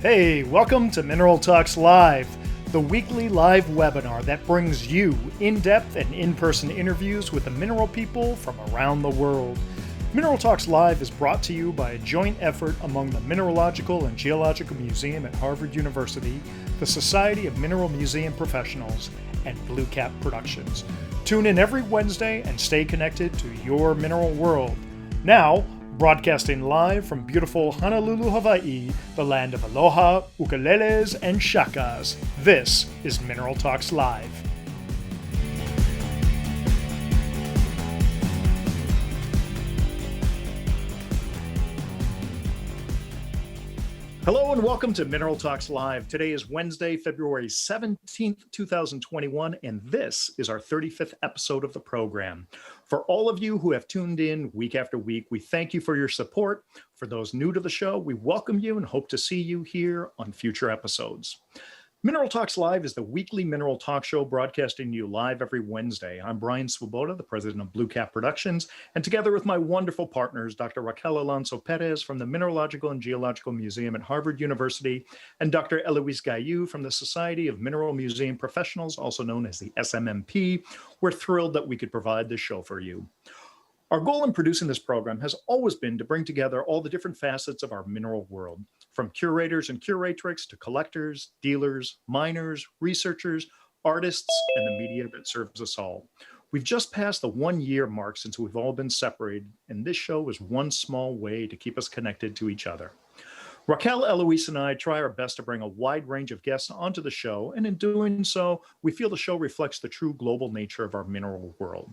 Hey, welcome to Mineral Talks Live, the weekly live webinar that brings you in-depth and in-person interviews with the mineral people from around the world. Mineral Talks Live is brought to you by a joint effort among the Mineralogical and Geological Museum at Harvard University, the Society of Mineral Museum Professionals, and BlueCap Productions. Tune in every Wednesday and stay connected to your mineral world. Now, broadcasting live from beautiful Honolulu, Hawaii, the land of aloha, ukuleles, and shakas, this is Mineral Talks Live. Hello and welcome to Mineral Talks Live. Today is Wednesday, February 17th, 2021, and this is our 35th episode of the program. For all of you who have tuned in week after week, we thank you for your support. For those new to the show, we welcome you and hope to see you here on future episodes. Mineral Talks Live is the weekly mineral talk show broadcasting you live every Wednesday. I'm Brian Swoboda, the president of BlueCap Productions, and together with my wonderful partners, Dr. Raquel Alonso Perez from the Mineralogical and Geological Museum at Harvard University, and Dr. Eloise Gaillou from the Society of Mineral Museum Professionals, also known as the SMMP. We're thrilled that we could provide this show for you. Our goal in producing this program has always been to bring together all the different facets of our mineral world, from curators and curatrix to collectors, dealers, miners, researchers, artists, and the media that serves us all. We've just passed the 1-year mark since we've all been separated, and this show is one small way to keep us connected to each other. Raquel, Eloise, and I try our best to bring a wide range of guests onto the show, and in doing so, we feel the show reflects the true global nature of our mineral world.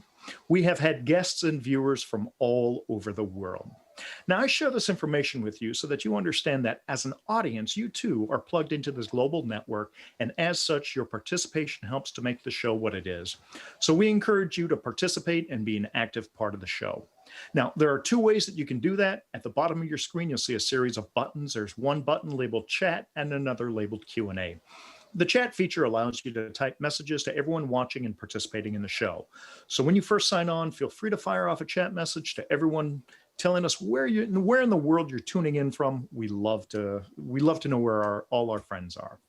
We have had guests and viewers from all over the world. Now, I share this information with you so that you understand that as an audience, you too are plugged into this global network, and as such, your participation helps to make the show what it is. So we encourage you to participate and be an active part of the show. Now, there are 2 ways that you can do that. At the bottom of your screen, you'll see a series of buttons. There's one button labeled chat and another labeled Q&A. The chat feature allows you to type messages to everyone watching and participating in the show. So when you first sign on, feel free to fire off a chat message to everyone telling us where in the world you're tuning in from. We love to know where all our friends are.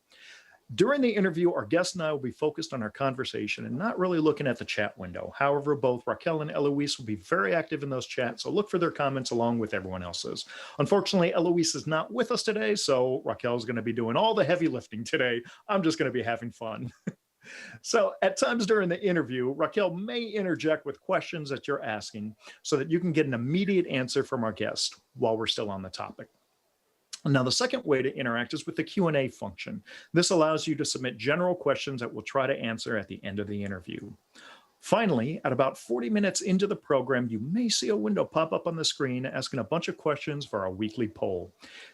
During the interview, our guest and I will be focused on our conversation and not really looking at the chat window. However, both Raquel and Eloise will be very active in those chats, so look for their comments along with everyone else's. Unfortunately, Eloise is not with us today, so Raquel is going to be doing all the heavy lifting today. I'm just going to be having fun. So at times during the interview, Raquel may interject with questions that you're asking so that you can get an immediate answer from our guest while we're still on the topic. Now, the second way to interact is with the Q&A function. This allows you to submit general questions that we'll try to answer at the end of the interview. Finally, at about 40 minutes into the program, you may see a window pop up on the screen asking a bunch of questions for our weekly poll.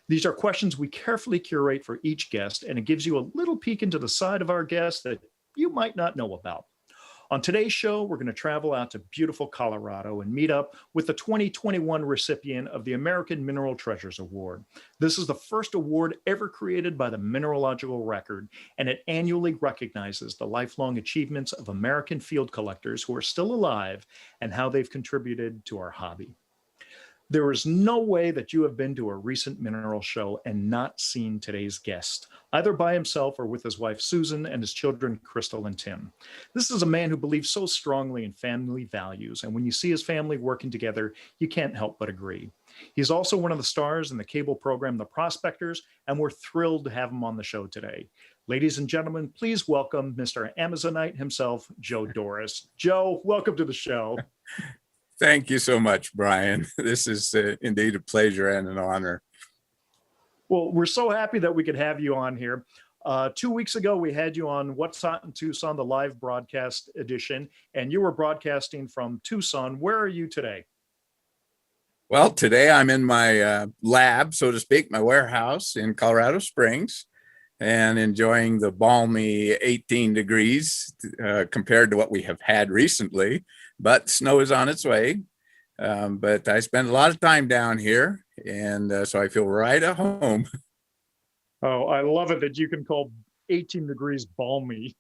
These are questions we carefully curate for each guest, and it gives you a little peek into the side of our guest that you might not know about. On today's show, we're going to travel out to beautiful Colorado and meet up with the 2021 recipient of the American Mineral Treasures Award. This is the first award ever created by the Mineralogical Record, and it annually recognizes the lifelong achievements of American field collectors who are still alive and how they've contributed to our hobby. There is no way that you have been to a recent mineral show and not seen today's guest, either by himself or with his wife Susan and his children Crystal and Tim. This is a man who believes so strongly in family values, and when you see his family working together, you can't help but agree. He's also one of the stars in the cable program The Prospectors, and we're thrilled to have him on the show today. Ladies and gentlemen, please welcome Mr. Amazonite himself, Joe Dorris. Joe, welcome to the show. Thank you so much, Brian. This is indeed a pleasure and an honor. Well, we're so happy that we could have you on here. 2 weeks ago, we had you on What's Hot in Tucson, the live broadcast edition, and you were broadcasting from Tucson. Where are you today? Well, today I'm in my lab, so to speak, my warehouse in Colorado Springs, and enjoying the balmy 18 degrees compared to what we have had recently. But snow is on its way. But I spend a lot of time down here, and so I feel right at home. Oh, I love it that you can call 18 degrees balmy.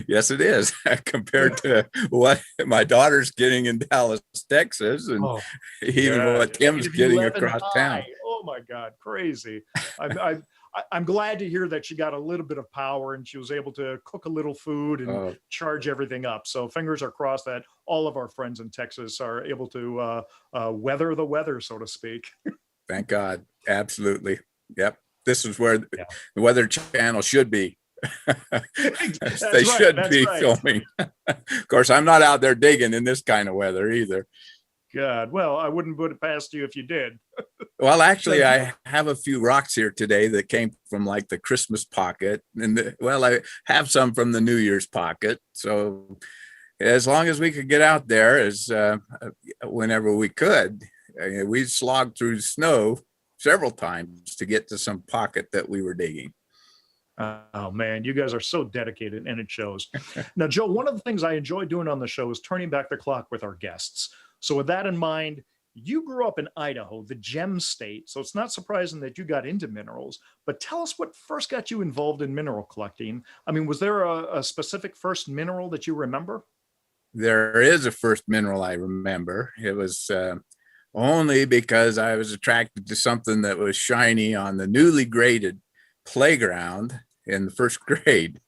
Yes, it is compared to what my daughter's getting in Dallas, Texas, and even what Tim's getting across town. Oh my God, crazy. I'm glad to hear that she got a little bit of power and she was able to cook a little food and Oh, charge everything up. So fingers are crossed that all of our friends in Texas are able to weather the weather, so to speak. thank God. Absolutely. Yep. This is where Yeah. the Weather Channel should be. They That's right. should That's be right. filming. Of course, I'm not out there digging in this kind of weather either. God. Well, I wouldn't put it past you if you did. Well, Now, actually, Joe, I have a few rocks here today that came from like the Christmas pocket, and well, I have some from the New Year's pocket. So as long as we could get out there, as whenever we could, we slogged through snow several times to get to some pocket that we were digging. oh man, you guys are so dedicated and it shows. Now, Joe, one of the things I enjoy doing on the show is turning back the clock with our guests. So with that in mind, you grew up in Idaho, the gem state. So it's not surprising that you got into minerals, but tell us what first got you involved in mineral collecting. I mean, was there a specific first mineral that you remember? There is a first mineral I remember. It was only because I was attracted to something that was shiny on the newly graded playground in the first grade.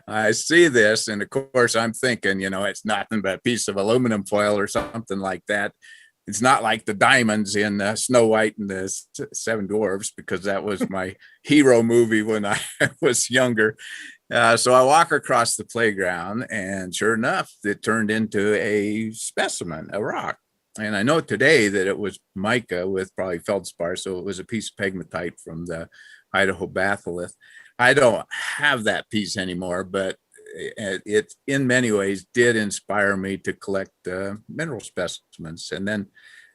I see this, and of course, I'm thinking, it's nothing but a piece of aluminum foil or something like that. It's not like the diamonds in Snow White and the Seven Dwarfs, because that was my hero movie when I was younger. So I walk across the playground, and sure enough, it turned into a specimen, a rock. And I know today that it was mica with probably feldspar, so it was a piece of pegmatite from the Idaho batholith. I don't have that piece anymore, but it in many ways did inspire me to collect mineral specimens. And then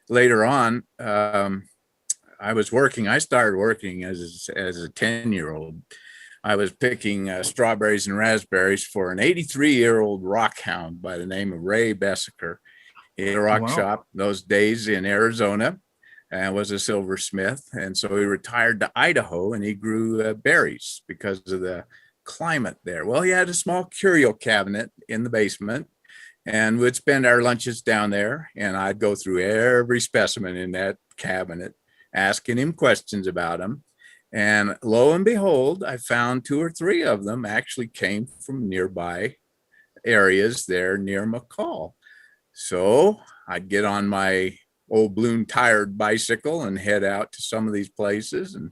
later on, I started working as a 10-year-old. I was picking strawberries and raspberries for an 83-year-old rock hound by the name of Ray Bessaker. He had a rock Wow. shop those days in Arizona and was a silversmith. And so he retired to Idaho, and he grew berries because of the climate there. Well, he had a small curio cabinet in the basement, and we'd spend our lunches down there, and I'd go through every specimen in that cabinet, asking him questions about them. And lo and behold, I found 2 or 3 of them actually came from nearby areas there near McCall. So I'd get on my old balloon tired bicycle and head out to some of these places. And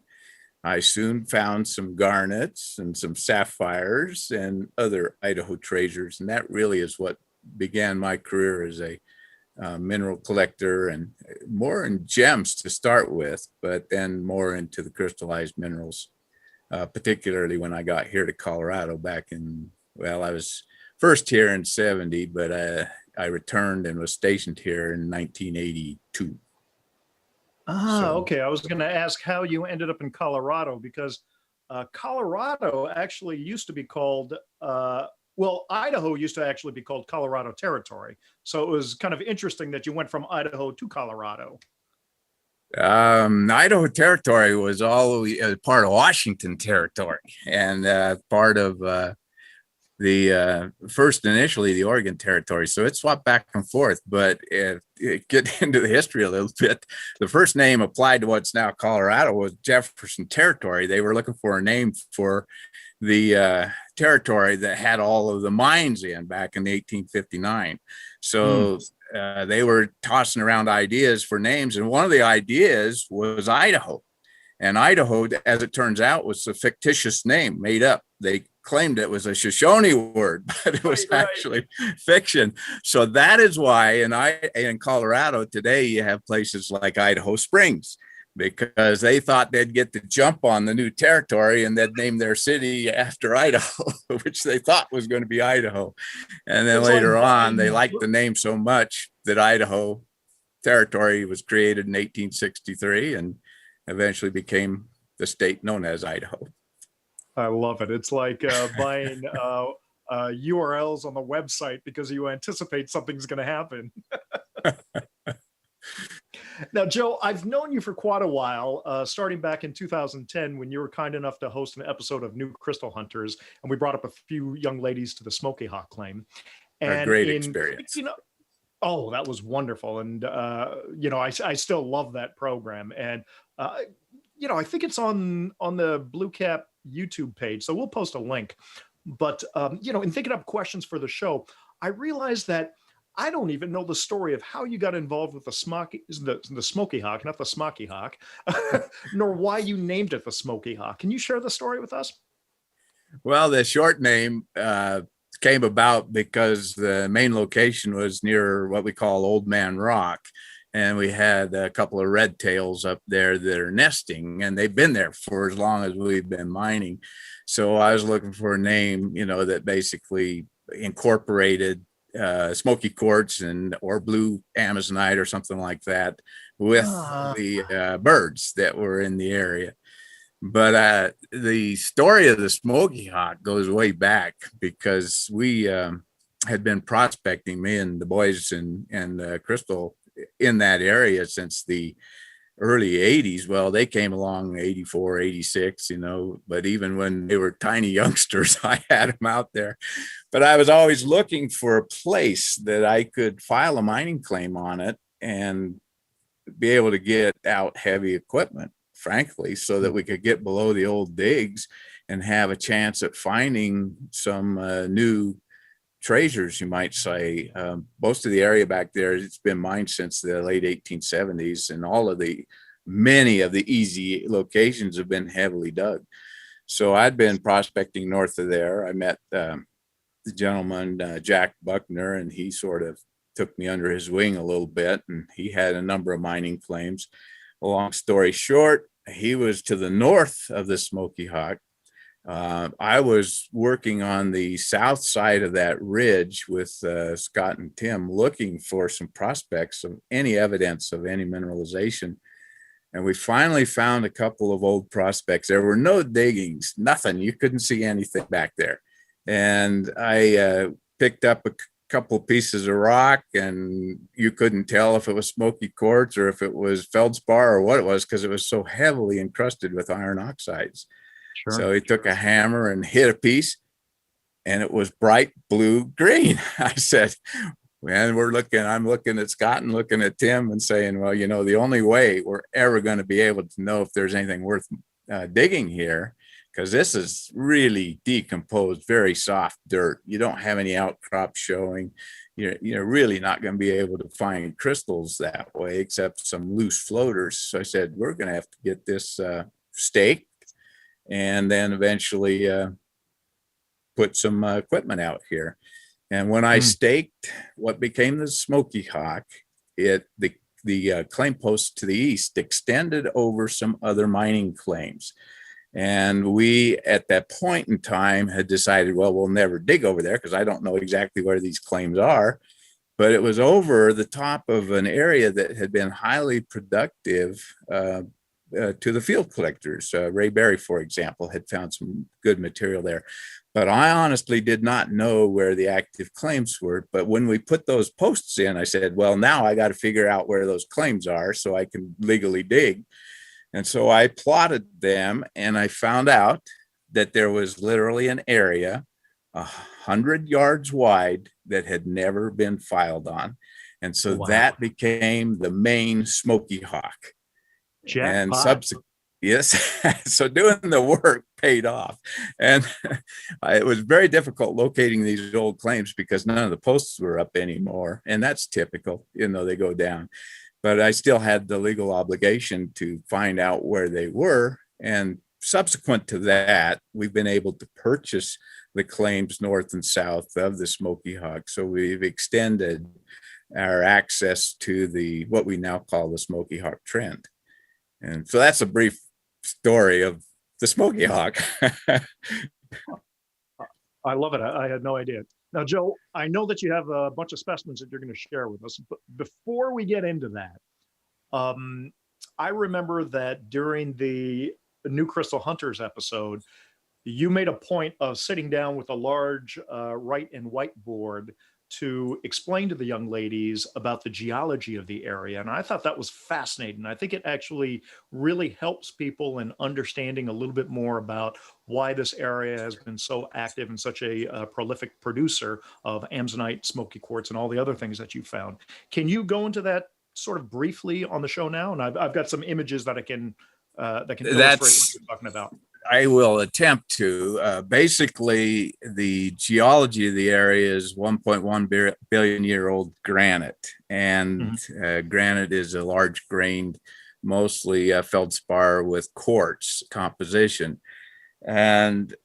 I soon found some garnets and some sapphires and other Idaho treasures. And that really is what began my career as a mineral collector, and more in gems to start with, but then more into the crystallized minerals, particularly when I got here to Colorado back in, well, I was first here in 70, but I returned and was stationed here in 1982. Ah, So okay. I was going to ask how you ended up in Colorado because Colorado actually used to be called, well, Idaho used to actually be called Colorado Territory. So it was kind of interesting that you went from Idaho to Colorado. Idaho Territory was all part of Washington Territory, and part of first initially the Oregon Territory. So it swapped back and forth, but get into the history a little bit. The first name applied to what's now Colorado was Jefferson Territory. They were looking for a name for the territory that had all of the mines in back in 1859. So they were tossing around ideas for names, and one of the ideas was Idaho. And Idaho, as it turns out, was a fictitious name made up. They claimed it was a Shoshone word, but it was actually fiction. So that is why in Colorado today, you have places like Idaho Springs, because they thought they'd get the jump on the new territory and they'd name their city after Idaho, which they thought was going to be Idaho. And then It's later like on, they buying, liked the name so much that Idaho Territory was created in 1863 and eventually became the state known as Idaho. I love it. It's like buying URLs on the website because you anticipate something's going to happen. Now, Joe, I've known you for quite a while, starting back in 2010 when you were kind enough to host an episode of New Crystal Hunters, and we brought up a few young ladies to the Smoky Hawk claim. A And great in experience. oh, that was wonderful. And, I still love that program. And Uh, I think it's on the BlueCap YouTube page, so we'll post a link. But in thinking up questions for the show, I realized that I don't even know the story of how you got involved with the Smoky Hawk, not the Smokey Hawk, nor why you named it the Smoky Hawk. Can you share the story with us? Well, the short name came about because the main location was near what we call Old Man Rock. And we had a couple of red tails up there that are nesting, and they've been there for as long as we've been mining. So I was looking for a name, that basically incorporated smoky quartz or blue amazonite or something like that with the birds that were in the area. But the story of the Smoky Hawk goes way back because we had been prospecting, me and the boys and Crystal, in that area since the early 80s. Well, they came along 84, 86, but even when they were tiny youngsters, I had them out there. But I was always looking for a place that I could file a mining claim on it and be able to get out heavy equipment, frankly, so that we could get below the old digs and have a chance at finding some new treasures, you might say. Most of the area back there, it's been mined since the late 1870s, and many of the easy locations have been heavily dug. So I'd been prospecting north of there. I met the gentleman, Jack Buckner, and he sort of took me under his wing a little bit, and he had a number of mining claims. A long story short, he was to the north of the Smoky Hawk. I was working on the south side of that ridge with Scott and Tim, looking for some prospects of any evidence of any mineralization. And we finally found a couple of old prospects. There were no diggings, nothing. You couldn't see anything back there. And I picked up a couple pieces of rock, and you couldn't tell if it was smoky quartz or if it was feldspar or what it was, because it was so heavily encrusted with iron oxides. Sure. So he took a hammer and hit a piece, and it was bright blue green. I said, man, I'm looking at Scott and looking at Tim and saying, well, the only way we're ever going to be able to know if there's anything worth digging here, because this is really decomposed, very soft dirt. You don't have any outcrops showing. You're really not going to be able to find crystals that way, except some loose floaters. So I said, we're going to have to get this staked, and then eventually put some equipment out here. And when I staked what became the Smoky Hawk, the claim post to the east extended over some other mining claims. And we, at that point in time, had decided, well, we'll never dig over there because I don't know exactly where these claims are. But it was over the top of an area that had been highly productive to the field collectors. Ray Berry, for example, had found some good material there. But I honestly did not know where the active claims were. But when we put those posts in, I said, well, now I got to figure out where those claims are so I can legally dig. And so I plotted them, and I found out that there was literally an area 100 yards wide that had never been filed on. And so that became the main Smoky Hawk. And yes, so doing the work paid off. And it was very difficult locating these old claims because none of the posts were up anymore. And that's typical, they go down. But I still had the legal obligation to find out where they were. And subsequent to that, we've been able to purchase the claims north and south of the Smoky Hawk. So we've extended our access to what we now call the Smoky Hawk Trend. And so that's a brief story of the Smoky Hawk. I love it. I had no idea. Now, Joe, I know that you have a bunch of specimens that you're going to share with us, but before we get into that, I remember that during the New Crystal Hunters episode, you made a point of sitting down with a large write and whiteboard to explain to the young ladies about the geology of the area. And I thought that was fascinating. I think it actually really helps people in understanding a little bit more about why this area has been so active and such a prolific producer of amazonite, smoky quartz, and all the other things that you found. Can you go into that sort of briefly on the show now, and I've got some images that can illustrate what you're talking about. I will attempt to. Basically, the geology of the area is 1.1 billion year old granite, and granite is a large grained, mostly feldspar with quartz composition. And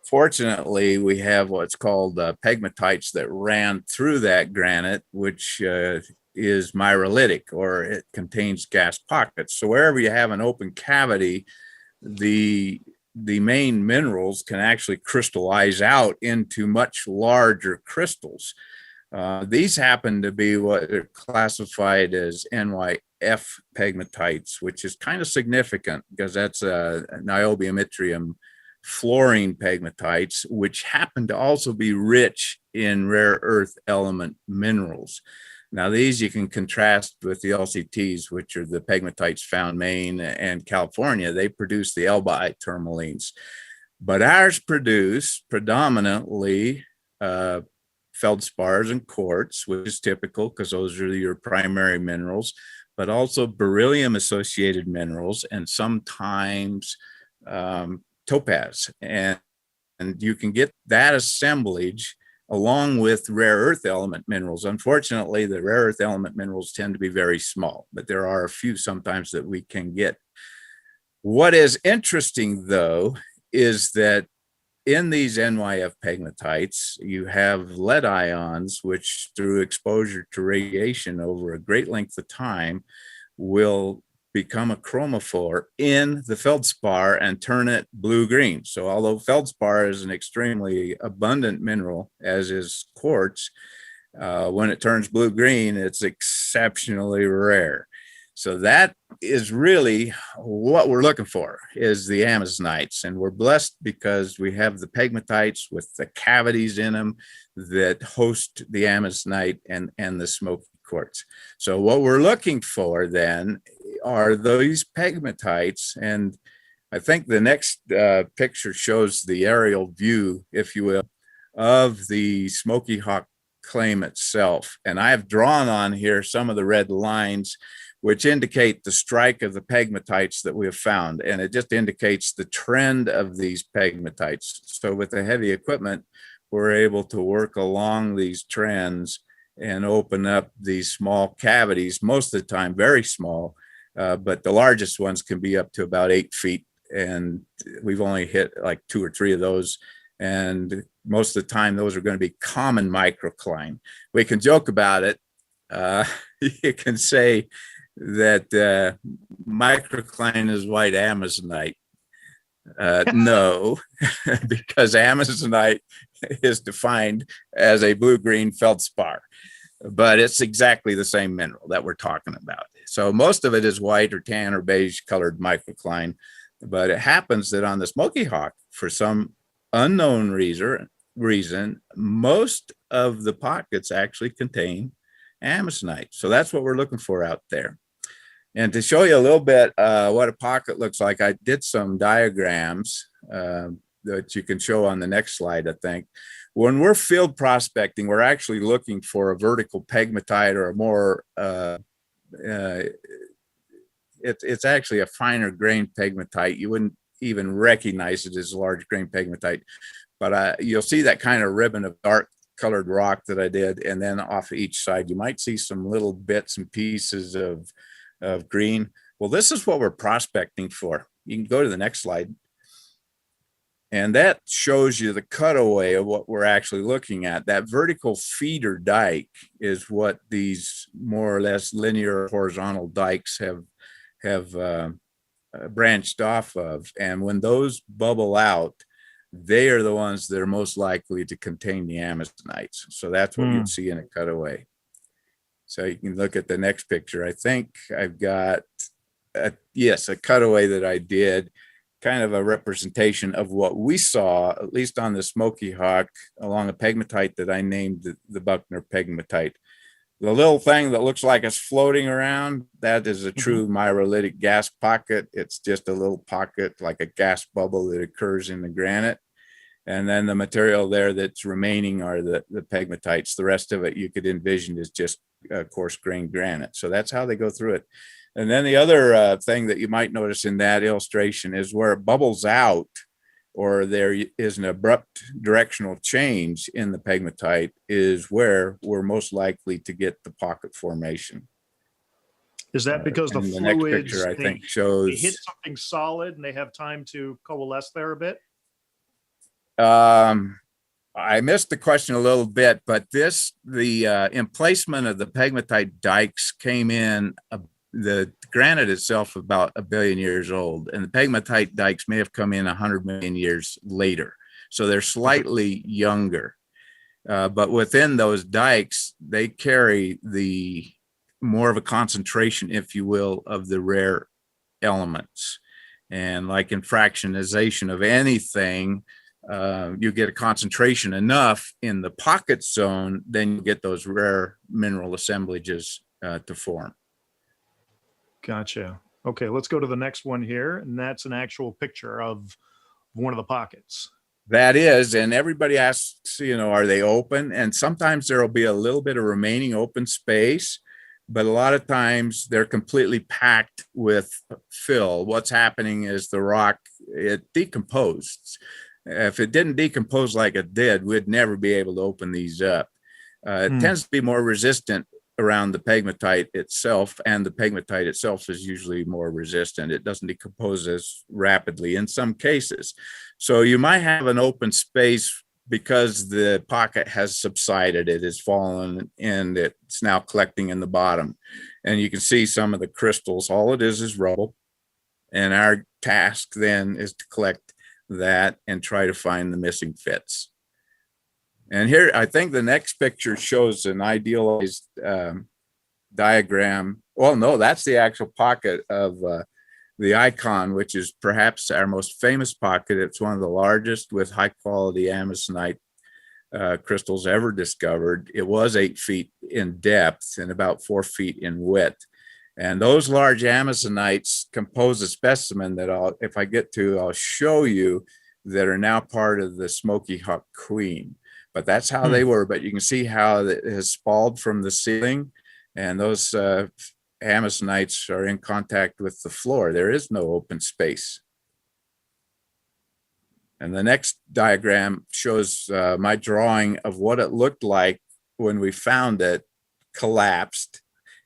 fortunately, we have what's called pegmatites that ran through that granite, which is mineralitic, or it contains gas pockets. So wherever you have an open cavity, the main minerals can actually crystallize out into much larger crystals. These happen to be what are classified as NYF pegmatites, which is kind of significant because that's niobium, yttrium, fluorine pegmatites, which happen to also be rich in rare earth element minerals. Now, these you can contrast with the LCTs, which are the pegmatites found in Maine and California. They produce the elbaite tourmalines, but ours produce predominantly feldspars and quartz, which is typical because those are your primary minerals, but also beryllium associated minerals and sometimes topaz. And you can get that assemblage along with rare earth element minerals. Unfortunately, the rare earth element minerals tend to be very small, but there are a few sometimes that we can get. What is interesting, though, is that in these NYF pegmatites, you have lead ions, which through exposure to radiation over a great length of time will become a chromophore in the feldspar and turn it blue-green. So although feldspar is an extremely abundant mineral, as is quartz, when it turns blue-green, it's exceptionally rare. So that is really what we're looking for, is the amazonites. And we're blessed because we have the pegmatites with the cavities in them that host the amazonite and the smoky quartz. So what we're looking for then are these pegmatites. And I think the next picture shows the aerial view, if you will, of the Smokey Hawk claim itself. And I've drawn on here some of the red lines which indicate the strike of the pegmatites that we have found. And it just indicates the trend of these pegmatites. So with the heavy equipment, we're able to work along these trends and open up these small cavities, most of the time very small, but the largest ones can be up to about 8 feet. And we've only hit like 2 or 3 of those. And most of the time, those are going to be common microcline. We can joke about it. You can say that microcline is white amazonite. No, because amazonite is defined as a blue-green feldspar, but it's exactly the same mineral that we're talking about. So most of it is white or tan or beige colored microcline, but it happens that on the Smokey Hawk, for some unknown reason, most of the pockets actually contain amazonite. So that's what we're looking for out there. And to show you a little bit what a pocket looks like, I did some diagrams that you can show on the next slide, I think. When we're field prospecting, we're actually looking for a vertical pegmatite or a more, it's actually a finer grain pegmatite. You wouldn't even recognize it as a large grain pegmatite, but you'll see that kind of ribbon of dark colored rock that I did. And then off each side, you might see some little bits and pieces of green. Well, this is what we're prospecting for. You can go to the next slide. And that shows you the cutaway of what we're actually looking at. That vertical feeder dike is what these more or less linear horizontal dikes have branched off of. And when those bubble out, they are the ones that are most likely to contain the amazonites. So that's what you'd see in a cutaway. So you can look at the next picture. I think I've got, a cutaway that I did, kind of a representation of what we saw, at least on the Smokey Hawk, along a pegmatite that I named the Buckner pegmatite. The little thing that looks like it's floating around, that is a true mineralitic gas pocket. It's just a little pocket, like a gas bubble that occurs in the granite. And then the material there that's remaining are the pegmatites. The rest of it you could envision is just coarse grained granite. So that's how they go through it. And then the other thing that you might notice in that illustration is where it bubbles out, or there is an abrupt directional change in the pegmatite, is where we're most likely to get the pocket formation. Is that because the next fluids, picture, I think, they shows hit something solid and they have time to coalesce there a bit? I missed the question a little bit, but the emplacement of the pegmatite dikes came in, the granite itself about 1 billion years old, and the pegmatite dikes may have come in 100 million years later. So they're slightly younger. But within those dikes, they carry the more of a concentration, if you will, of the rare elements. And like in fractionization of anything, you get a concentration enough in the pocket zone, then you get those rare mineral assemblages to form. Gotcha. Okay, let's go to the next one here. And that's an actual picture of one of the pockets. That is, and everybody asks, are they open? And sometimes there'll be a little bit of remaining open space, but a lot of times they're completely packed with fill. What's happening is the rock, it decomposed. If it didn't decompose like it did, we'd never be able to open these up. It tends to be more resistant around the pegmatite itself, and the pegmatite itself is usually more resistant. It doesn't decompose as rapidly in some cases. So you might have an open space because the pocket has subsided, it has fallen, and it's now collecting in the bottom. And you can see some of the crystals. All it is rubble. And our task then is to collect that and try to find the missing fits. And here, I think the next picture shows an idealized diagram. Well, no, that's the actual pocket of the icon, which is perhaps our most famous pocket. It's one of the largest with high quality amazonite crystals ever discovered. It was 8 feet in depth and about 4 feet in width. And those large amazonites compose a specimen that if I get to, I'll show you, that are now part of the Smokey Hawk queen. But that's how they were. But you can see how it has spalled from the ceiling, and those amazonites are in contact with the floor. There is no open space. And the next diagram shows my drawing of what it looked like when we found it collapsed.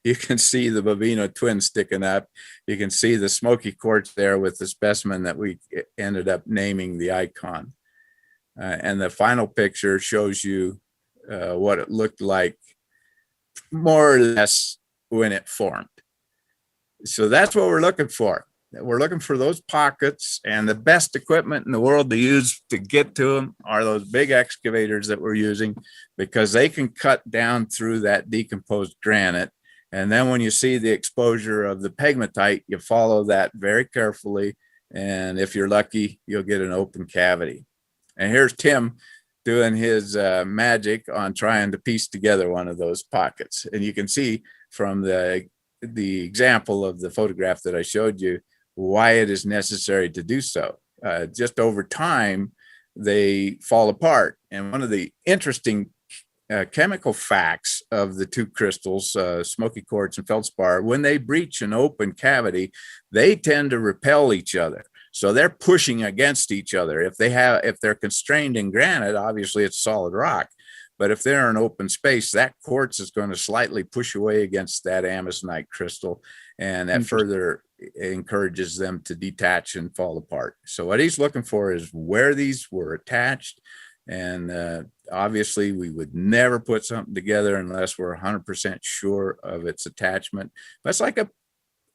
You can see the Bovino twin sticking up. You can see the smoky quartz there with the specimen that we ended up naming the icon. And the final picture shows you what it looked like more or less when it formed. So that's what we're looking for. We're looking for those pockets, and the best equipment in the world to use to get to them are those big excavators that we're using, because they can cut down through that decomposed granite. And then when you see the exposure of the pegmatite, you follow that very carefully. And if you're lucky, you'll get an open cavity. And here's Tim doing his magic on trying to piece together one of those pockets. And you can see from the example of the photograph that I showed you why it is necessary to do so. Just over time, they fall apart. And one of the interesting chemical facts of the two crystals, smoky quartz and feldspar, when they breach an open cavity, they tend to repel each other. So they're pushing against each other. If they're constrained in granite, obviously it's solid rock. But if they're in open space, that quartz is going to slightly push away against that amazonite crystal, and that further encourages them to detach and fall apart. So what he's looking for is where these were attached. And obviously we would never put something together unless we're 100% sure of its attachment. But it's like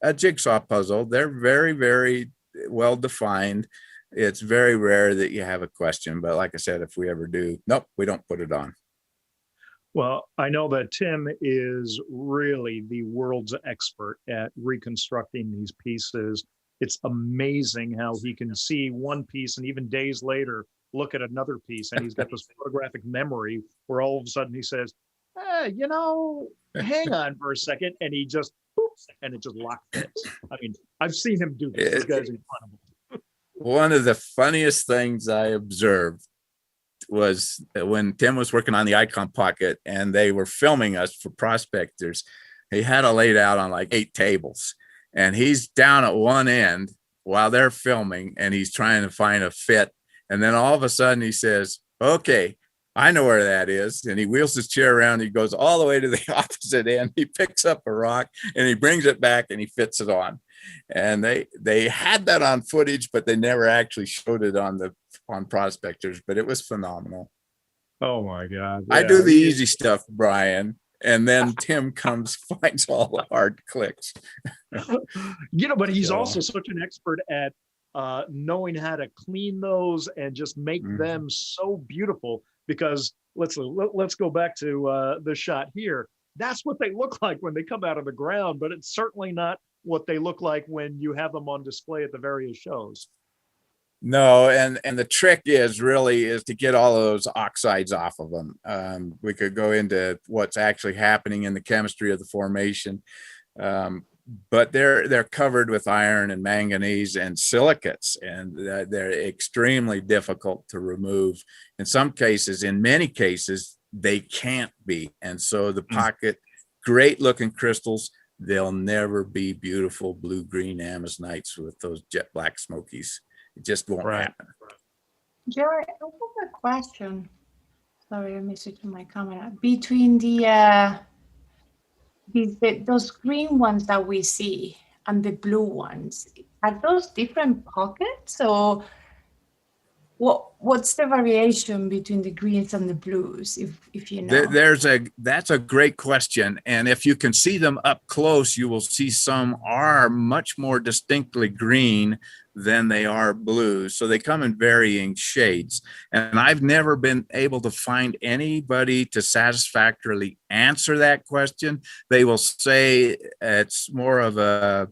a jigsaw puzzle. They're very, very well defined. It's very rare that you have a question, but like I said, if we ever do, nope, we don't put it on. Well, I know that Tim is really the world's expert at reconstructing these pieces. It's amazing how he can see one piece and even days later look at another piece, and he's got this photographic memory where all of a sudden he says, hang on for a second, and he just poops, and it just lock fits. I mean, I've seen him do this. This guy's incredible. One of the funniest things I observed was when Tim was working on the Icon Pocket and they were filming us for prospectors. He had it laid out on like 8 tables, and he's down at one end while they're filming, and he's trying to find a fit. And then all of a sudden he says, okay, I know where that is. And he wheels his chair around. He goes all the way to the opposite end. He picks up a rock and he brings it back and he fits it on. And they had that on footage, but they never actually showed it on prospectors, but it was phenomenal. Oh my God. I do the easy stuff, Brian. And then Tim comes, finds all the hard clicks. But he's also such an expert at knowing how to clean those and just make them so beautiful. Because let's go back to the shot here. That's what they look like when they come out of the ground, but it's certainly not what they look like when you have them on display at the various shows. No, and the trick is to get all of those oxides off of them. We could go into what's actually happening in the chemistry of the formation, but they're covered with iron and manganese and silicates, and they're extremely difficult to remove. In many cases, they can't be. And so the pocket, great looking crystals, they'll never be beautiful blue-green amazonites with those jet black smokies. It just won't happen. Jerry, I have a question. Sorry, I missed it to my camera. Between those green ones that we see and the blue ones, are those different pockets, or what's the variation between the greens and the blues, if you know? That's a great question. And if you can see them up close, you will see some are much more distinctly green than they are blue. So they come in varying shades. And I've never been able to find anybody to satisfactorily answer that question. They will say it's more of a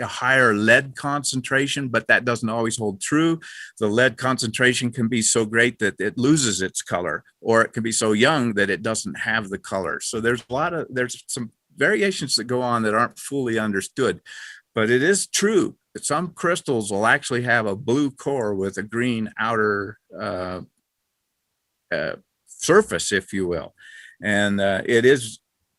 higher lead concentration, but that doesn't always hold true. The lead concentration can be so great that it loses its color, or it can be so young that it doesn't have the color. So there's some variations that go on that aren't fully understood, but it is true that some crystals will actually have a blue core with a green outer surface, if you will. And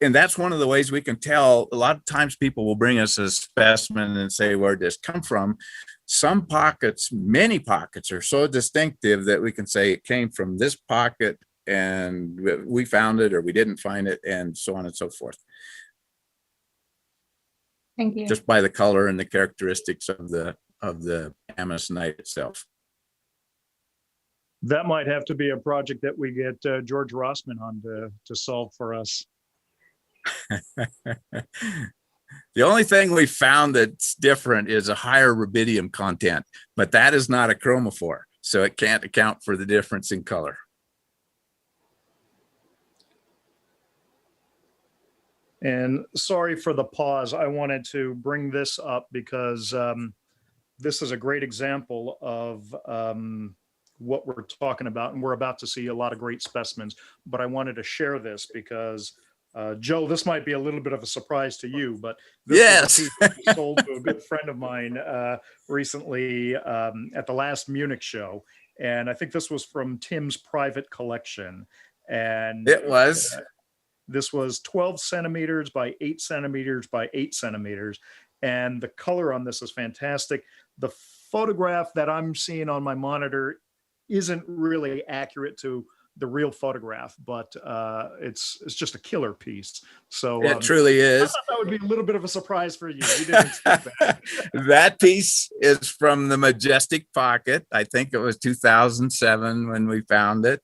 and that's one of the ways we can tell. A lot of times people will bring us a specimen and say, where did this come from? Some pockets, many pockets, are so distinctive that we can say it came from this pocket and we found it, or we didn't find it, and so on and so forth. Thank you. Just by the color and the characteristics of the amazonite itself. That might have to be a project that we get George Rossman on to solve for us. The only thing we found that's different is a higher rubidium content, but that is not a chromophore, so it can't account for the difference in color. And sorry for the pause. I wanted to bring this up because this is a great example of what we're talking about, and we're about to see a lot of great specimens, but I wanted to share this because Joe, this might be a little bit of a surprise to you, but this yes, was a piece I sold to a good friend of mine recently at the last Munich show, and I think this was from Tim's private collection, and it was. This was 12 centimeters by 8 centimeters by 8 centimeters, and the color on this is fantastic. The photograph that I'm seeing on my monitor isn't really accurate to the real photograph, but it's just a killer piece. So it truly is. I thought that would be a little bit of a surprise for you. You didn't expect that. That piece is from the Majestic Pocket. I think it was 2007 when we found it.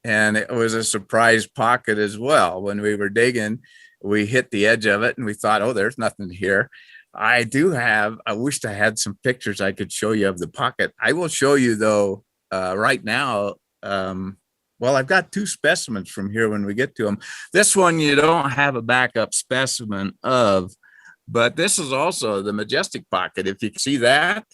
And it was a surprise pocket as well. When we were digging, we hit the edge of it and we thought, oh, there's nothing here. I wished I had some pictures I could show you of the pocket. I will show you though, right now. Well, I've got 2 specimens from here when we get to them. This one you don't have a backup specimen of, but this is also the Majestic Pocket. If you see that,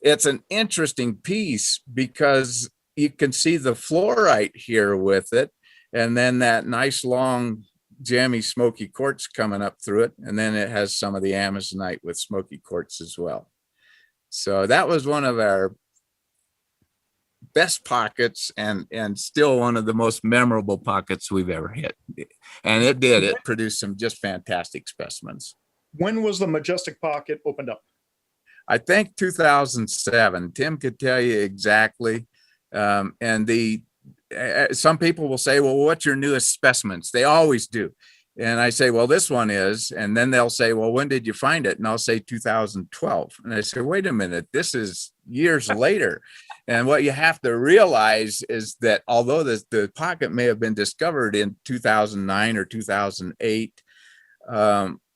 it's an interesting piece because you can see the fluorite here with it, and then that nice long jammy smoky quartz coming up through it, and then it has some of the amazonite with smoky quartz as well. So that was one of our best pockets and still one of the most memorable pockets we've ever hit. And it produced some just fantastic specimens. When was the Majestic Pocket opened up? I think 2007. Tim could tell you exactly. And some people will say, well, what's your newest specimens? They always do. And I say, well, this one is. And then they'll say, well, when did you find it? And I'll say 2012. And I say, wait a minute, this is years later. And what you have to realize is that although the pocket may have been discovered in 2009 or 2008,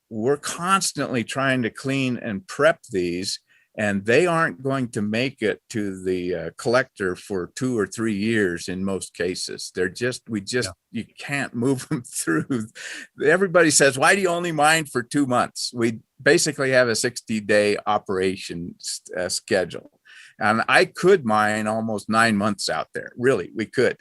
we're constantly trying to clean and prep these, and they aren't going to make it to the collector for 2 or 3 years in most cases. You can't move them through. Everybody says, why do you only mine for 2 months? We basically have a 60-day operation schedule. And I could mine almost 9 months out there. Really, we could.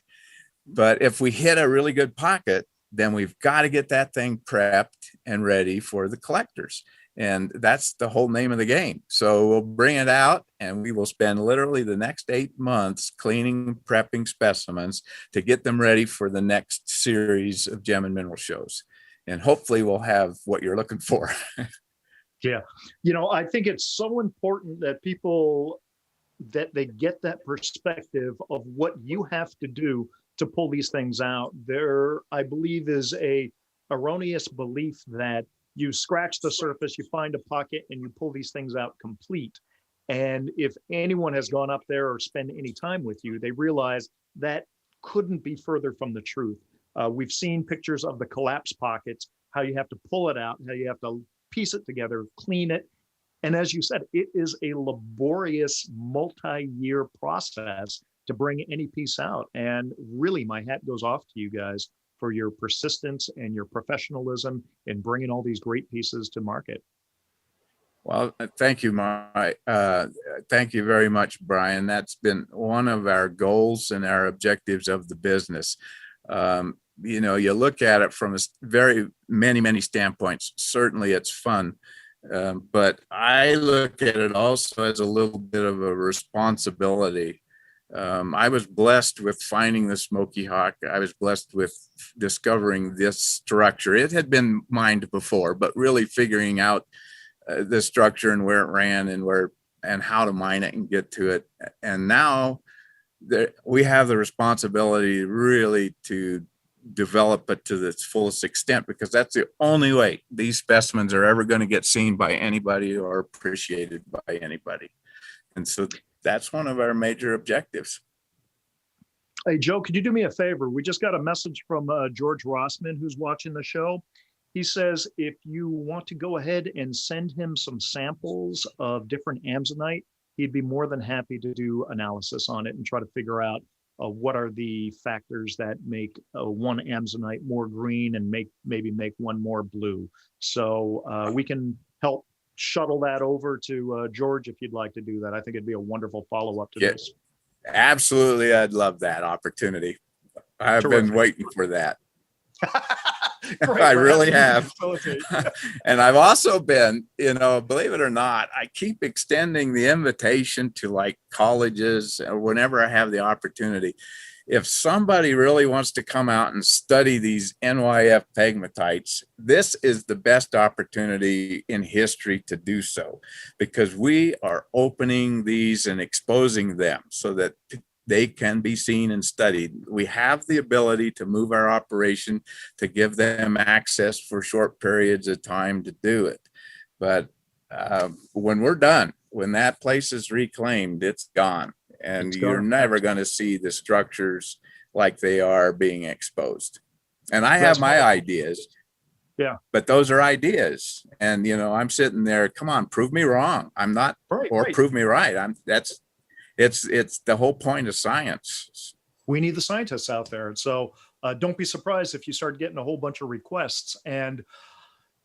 But if we hit a really good pocket, then we've got to get that thing prepped and ready for the collectors. And that's the whole name of the game. So we'll bring it out and we will spend literally the next 8 months cleaning, prepping specimens to get them ready for the next series of gem and mineral shows. And hopefully we'll have what you're looking for. Yeah. I think it's so important that that they get that perspective of what you have to do to pull these things out. There, I believe, is a erroneous belief that you scratch the surface, you find a pocket, and you pull these things out complete. And if anyone has gone up there or spent any time with you, they realize that couldn't be further from the truth. We've seen pictures of the collapsed pockets, how you have to pull it out, how you have to piece it together, clean it. And as you said, it is a laborious multi-year process to bring any piece out. And really, my hat goes off to you guys for your persistence and your professionalism in bringing all these great pieces to market. Well, thank you, thank you very much, Brian. That's been one of our goals and our objectives of the business. You look at it from very many standpoints. Certainly it's fun. But I look at it also as a little bit of a responsibility. I was blessed with finding the Smokey Hawk. I was blessed with discovering this structure. It had been mined before, but really figuring out the structure and where it ran and how to mine it and get to it. And now we have the responsibility really to develop it to its fullest extent, because that's the only way these specimens are ever going to get seen by anybody or appreciated by anybody. And so that's one of our major objectives. Hey, Joe, could you do me a favor? We just got a message from George Rossman, who's watching the show. He says, if you want to go ahead and send him some samples of different amazonite, he'd be more than happy to do analysis on it and try to figure out what are the factors that make one amazonite more green and maybe make one more blue. So we can help shuttle that over to George if you'd like to do that. I think it'd be a wonderful follow-up to this. Absolutely. I'd love that opportunity. I've been waiting for that. Great, I really have. Facilitate. And I've also been, believe it or not, I keep extending the invitation to like colleges or whenever I have the opportunity. If somebody really wants to come out and study these NYF pegmatites, this is the best opportunity in history to do so, because we are opening these and exposing them so that they can be seen and studied. We have the ability to move our operation to give them access for short periods of time to do it. But when we're done, when that place is reclaimed, it's gone. And you're never going to see the structures like they are being exposed. And I have my ideas. Yeah. But those are ideas. And, I'm sitting there, come on, prove me wrong. I'm not, prove me right. It's the whole point of science. We need the scientists out there. And so don't be surprised if you start getting a whole bunch of requests. And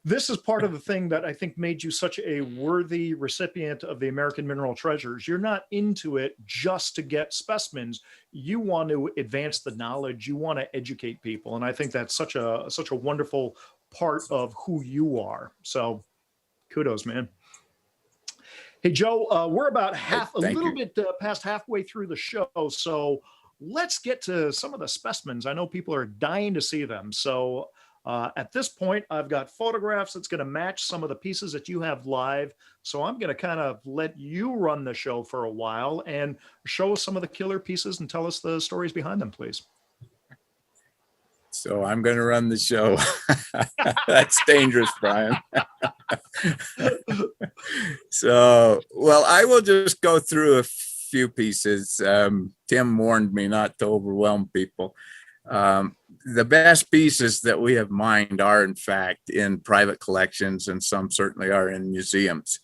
this is part of the thing that I think made you such a worthy recipient of the American Mineral Treasures. You're not into it just to get specimens. You want to advance the knowledge. You want to educate people. And I think that's such a wonderful part of who you are. So kudos, man. Hey, Joe, we're about a Thank little you. bit past halfway through the show. So let's get to some of the specimens. I know people are dying to see them. So at this point, I've got photographs that's going to match some of the pieces that you have live. So I'm going to kind of let you run the show for a while and show us some of the killer pieces and tell us the stories behind them, please. So I'm going to run the show. That's dangerous, Brian. So, well, I will just go through a few pieces. Tim warned me not to overwhelm people. The best pieces that we have mined are, in fact, in private collections, and some certainly are in museums.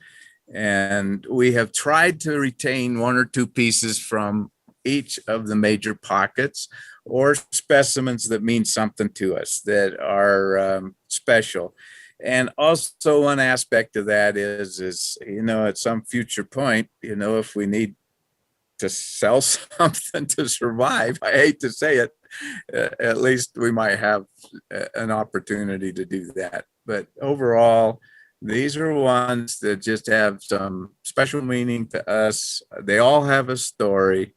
And we have tried to retain one or two pieces from each of the major pockets, or specimens that mean something to us, that are special. And also one aspect of that is, you know, at some future point, you know, if we need to sell something to survive, I hate to say it, at least we might have an opportunity to do that. But overall, these are ones that just have some special meaning to us. They all have a story.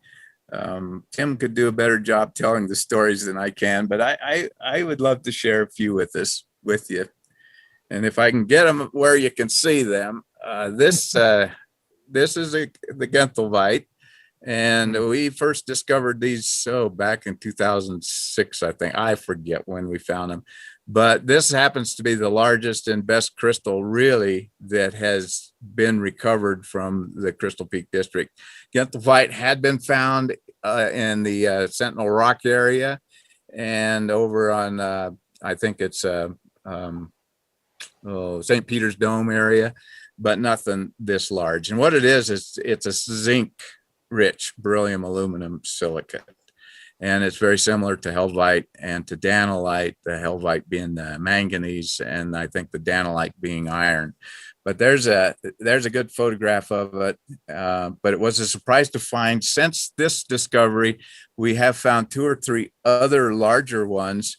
Tim could do a better job telling the stories than I can, but I would love to share a few with you. And if I can get them where you can see them, this is the Genthelite, and we first discovered these back in 2006, I think. I forget when we found them, but this happens to be the largest and best crystal really that has been recovered from the Crystal Peak district. Genthelite had been found in the Sentinel Rock area and over on I think it's St. Peter's Dome area, but nothing this large. And what it is it's a zinc rich beryllium aluminum silicate. And it's very similar to helvite and to danelite, the helvite being the manganese, and I think the danelite being iron. But there's a good photograph of it, but it was a surprise to find. Since this discovery, we have found 2 or 3 other larger ones,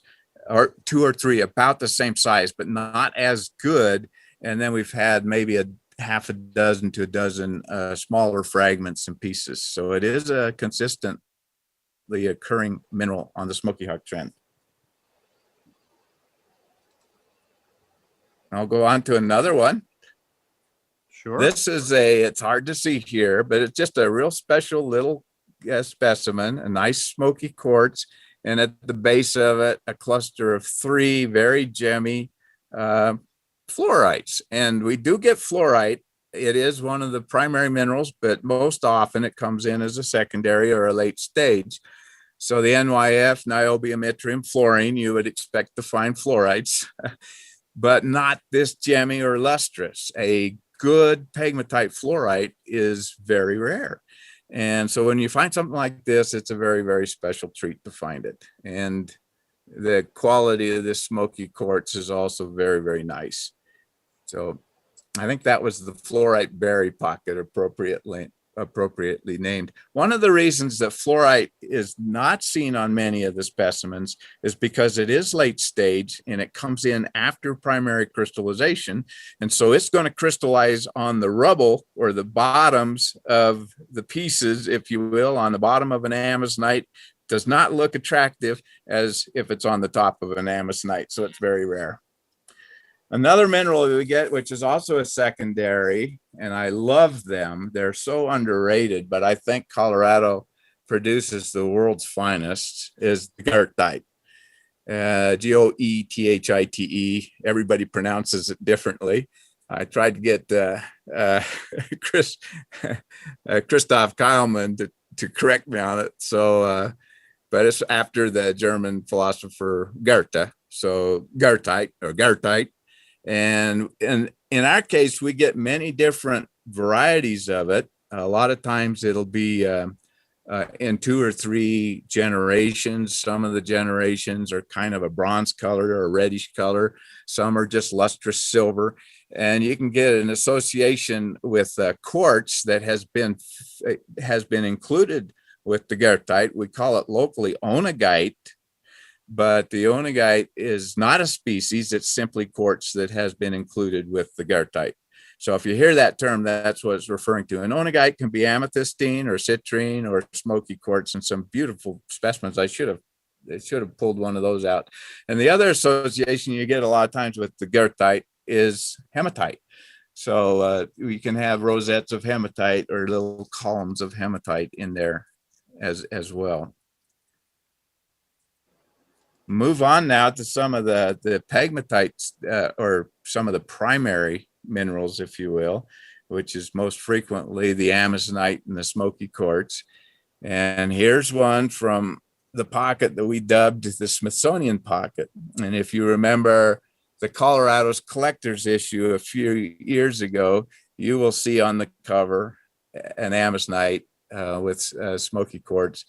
or 2 or 3 about the same size, but not as good. And then we've had maybe a half a dozen to a dozen smaller fragments and pieces. So it is a consistently occurring mineral on the Smokey Hawk trend. I'll go on to another one. Sure. This is it's hard to see here, but it's just a real special little specimen, a nice smoky quartz. And at the base of it, a cluster of 3 very gemmy fluorites. And we do get fluorite. It is one of the primary minerals, but most often it comes in as a secondary or a late stage. So the NYF, niobium, yttrium, fluorine, you would expect to find fluorites, but not this gemmy or lustrous. A good pegmatite fluorite is very rare. And so when you find something like this, it's a very, very special treat to find it. And the quality of this smoky quartz is also very, very nice. So I think that was the fluorite berry pocket, appropriately named. One of the reasons that fluorite is not seen on many of the specimens is because it is late stage and it comes in after primary crystallization. And so it's going to crystallize on the rubble or the bottoms of the pieces, if you will, on the bottom of an amazonite. Does not look attractive as if it's on the top of an amazonite. So it's very rare. Another mineral we get, which is also a secondary, and I love them. They're so underrated, but I think Colorado produces the world's finest, is the Gertite. Goethite. Everybody pronounces it differently. I tried to get Christoph Keilmann to correct me on it. So, but it's after the German philosopher Goethe. So Gertite or Gertite. And in our case, we get many different varieties of it. A lot of times it'll be in 2 or 3 generations. Some of the generations are kind of a bronze color or a reddish color. Some are just lustrous silver. And you can get an association with quartz that has been included with the Gertite. We call it locally onagite. But the onagite is not a species, it's simply quartz that has been included with the Gertite. So if you hear that term, that's what it's referring to. An onegite can be amethystine or citrine or smoky quartz, and some beautiful specimens. I should have pulled one of those out. And the other association you get a lot of times with the Gertite is hematite. So we can have rosettes of hematite or little columns of hematite in there as well. Move on now to some of the pegmatites, or some of the primary minerals, if you will, which is most frequently the amazonite and the smoky quartz. And here's one from the pocket that we dubbed the Smithsonian pocket. And if you remember the Colorado's collector's issue a few years ago, you will see on the cover an amazonite with smoky quartz,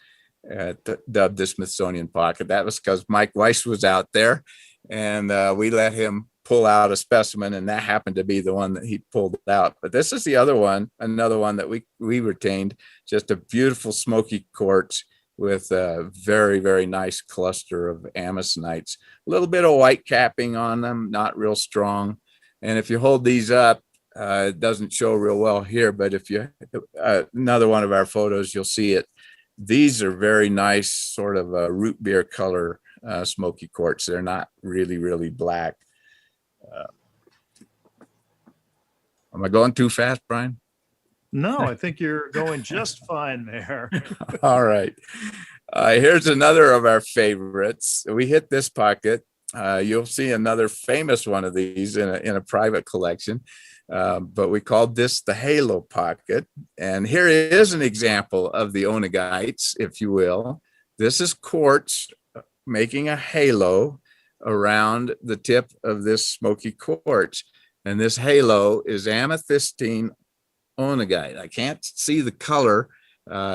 dubbed the Smithsonian pocket. That was because Mike Weiss was out there, and we let him pull out a specimen, and that happened to be the one that he pulled out. But this is the other one, another one that we retained, just a beautiful smoky quartz with a very, very nice cluster of amazonites. A little bit of white capping on them, not real strong. And if you hold these up, it doesn't show real well here, but if you, another one of our photos, you'll see it. These are very nice, sort of a root beer color smoky quartz. They're not really, really black. Am I going too fast, Brian? No, I think you're going just fine there. All right. Here's another of our favorites. We hit this pocket. You'll see another famous one of these in a private collection, but we called this the halo pocket. And here is an example of the onegites, if you will. This is quartz making a halo around the tip of this smoky quartz. And this halo is amethystine onegite. I can't see the color.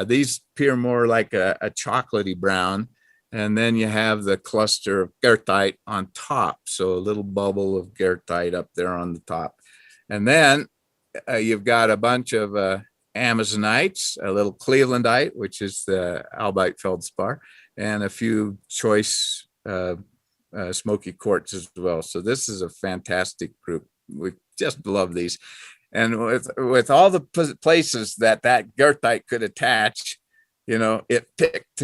These appear more like a chocolatey brown. And then you have the cluster of Gertite on top. So a little bubble of Gertite up there on the top. And then you've got a bunch of amazonites, a little Clevelandite, which is the albite feldspar, and a few choice smoky quartz as well. So this is a fantastic group. We just love these. And with all the places that Gertite could attach, you know, it picked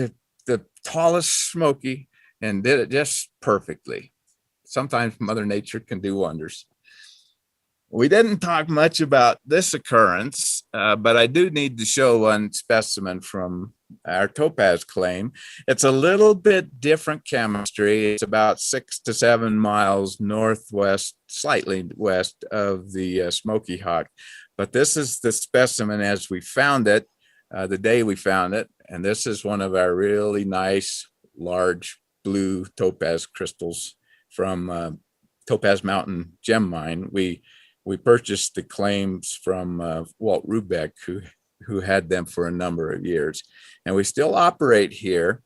the tallest smoky and did it just perfectly. Sometimes Mother Nature can do wonders. We didn't talk much about this occurrence, but I do need to show one specimen from our Topaz Claim. It's a little bit different chemistry. It's about 6 to 7 miles northwest, slightly west of the Smokey Hawk. But this is the specimen as we found it, the day we found it. And this is one of our really nice, large blue topaz crystals from Topaz Mountain Gem Mine. We purchased the claims from Walt Rubeck, who had them for a number of years. And we still operate here.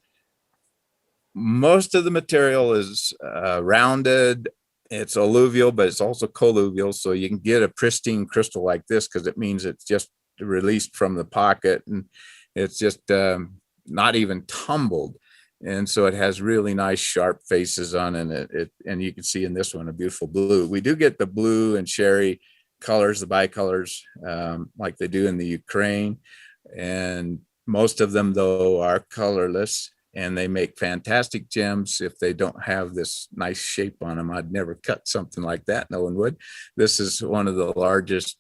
Most of the material is rounded. It's alluvial, but it's also colluvial. So you can get a pristine crystal like this because it means it's just released from the pocket and it's just not even tumbled. And so it has really nice sharp faces on it. And you can see in this one a beautiful blue. We do get the blue and sherry colors, the bicolors, like they do in the Ukraine. And most of them, though, are colorless, and they make fantastic gems if they don't have this nice shape on them. I'd never cut something like that. No one would. This is one of the largest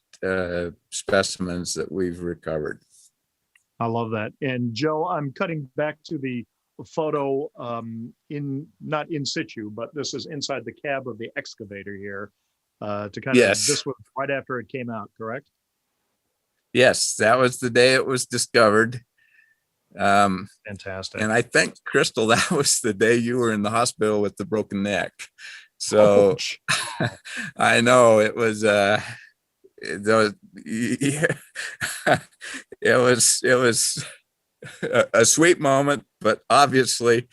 specimens that we've recovered. I love that. And Joe, I'm cutting back to the photo not in situ, but this is inside the cab of the excavator here to kind of, this was right after it came out, correct? Yes, that was the day it was discovered. Fantastic. And I think, Crystal, that was the day you were in the hospital with the broken neck. So I know it was it was a sweet moment, but obviously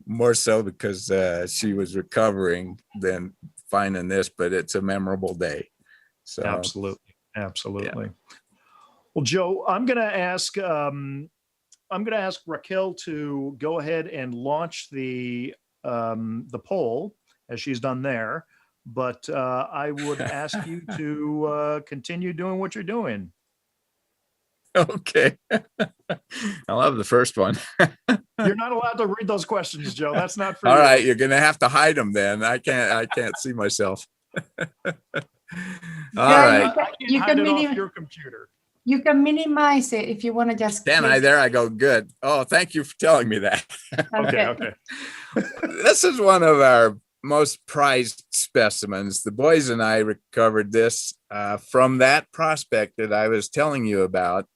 more so because she was recovering than finding this, but it's a memorable day. So absolutely. Yeah. Well, Joe, I'm going to ask Raquel to go ahead and launch the poll as she's done there. but I would ask you to continue doing what you're doing. Okay. I love the first one. You're not allowed to read those questions, Joe. That's not for All you. right, you're gonna have to hide them then. I can't see myself. All right. You can off your computer. You can minimize it if you want to just. There I go. Good. Oh, thank you for telling me that. Okay. This is one of our most prized specimens. The boys and I recovered this from that prospect that I was telling you about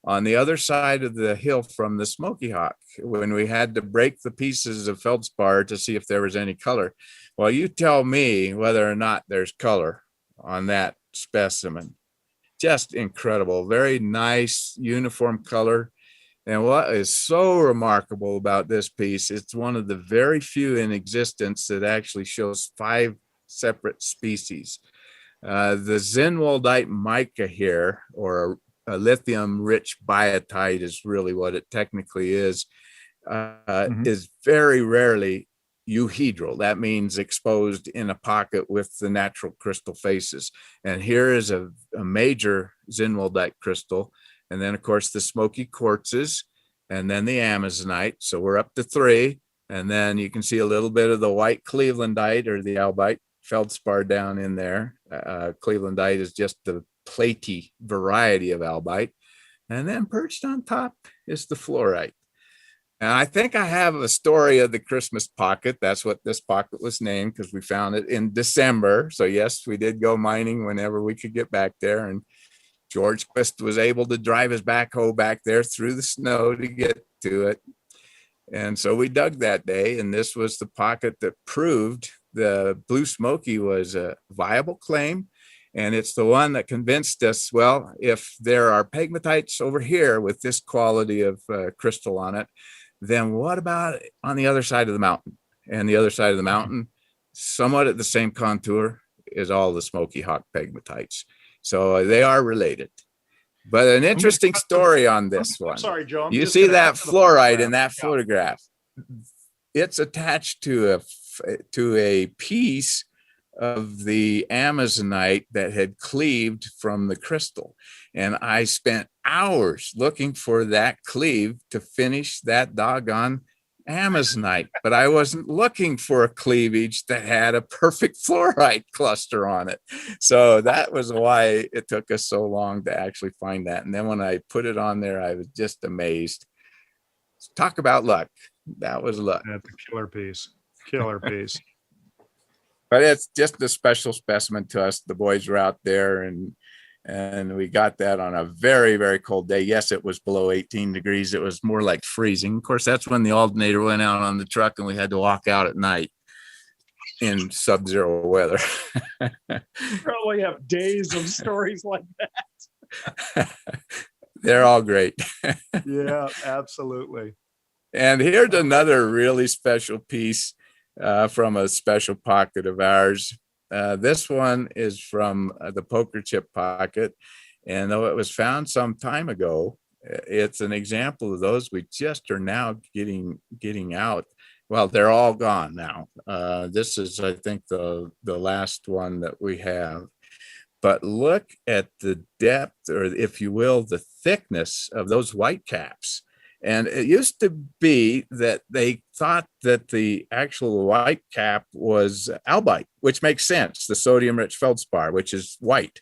on the other side of the hill from the Smokey Hawk, when we had to break the pieces of feldspar to see if there was any color. Well, you tell me whether or not there's color on that specimen. Just incredible. Very nice uniform color. And what is so remarkable about this piece, it's one of the very few in existence that actually shows 5 separate species. The Zinwaldite mica here, or a lithium-rich biotite is really what it technically is very rarely euhedral. That means exposed in a pocket with the natural crystal faces. And here is a major Zinwaldite crystal. And then, of course, the Smoky quartzes, and then the Amazonite. So we're up to 3. And then you can see a little bit of the white Clevelandite or the albite feldspar down in there. Clevelandite is just the platy variety of albite. And then perched on top is the fluorite. And I think I have a story of the Christmas pocket. That's what this pocket was named, because we found it in December. So yes, we did go mining whenever we could get back there. And George was able to drive his backhoe back there through the snow to get to it. And so we dug that day, and this was the pocket that proved the Blue Smoky was a viable claim. And it's the one that convinced us, well, if there are pegmatites over here with this quality of crystal on it, then what about on the other side of the mountain? And the other side of the mountain, somewhat at the same contour, is all the Smokey Hawk pegmatites. So they are related. But an interesting story on this one. Sorry, Joe. You see that fluorite in that photograph? It's attached to a piece of the Amazonite that had cleaved from the crystal. And I spent hours looking for that cleave to finish that doggone Amazonite, but I wasn't looking for a cleavage that had a perfect fluorite cluster on it. So that was why it took us so long to actually find that. And then when I put it on there, I was just amazed. Talk about luck. That was luck. That's a killer piece. Killer piece. But it's just a special specimen to us. The boys were out there, and we got that on a very, very cold day. Yes, it was below 18 degrees. It was more like freezing. Of course, that's when the alternator went out on the truck and we had to walk out at night in sub-zero weather. Probably have days of stories like that. They're all great. Yeah, absolutely. And here's another really special piece from a special pocket of ours. This one is from the poker chip pocket. And though it was found some time ago, it's an example of those we just are now getting out. Well, they're all gone now. This is, I think, the last one that we have. But look at the depth, or if you will, the thickness of those white caps. And it used to be that they thought that the actual white cap was albite, which makes sense, the sodium-rich feldspar, which is white.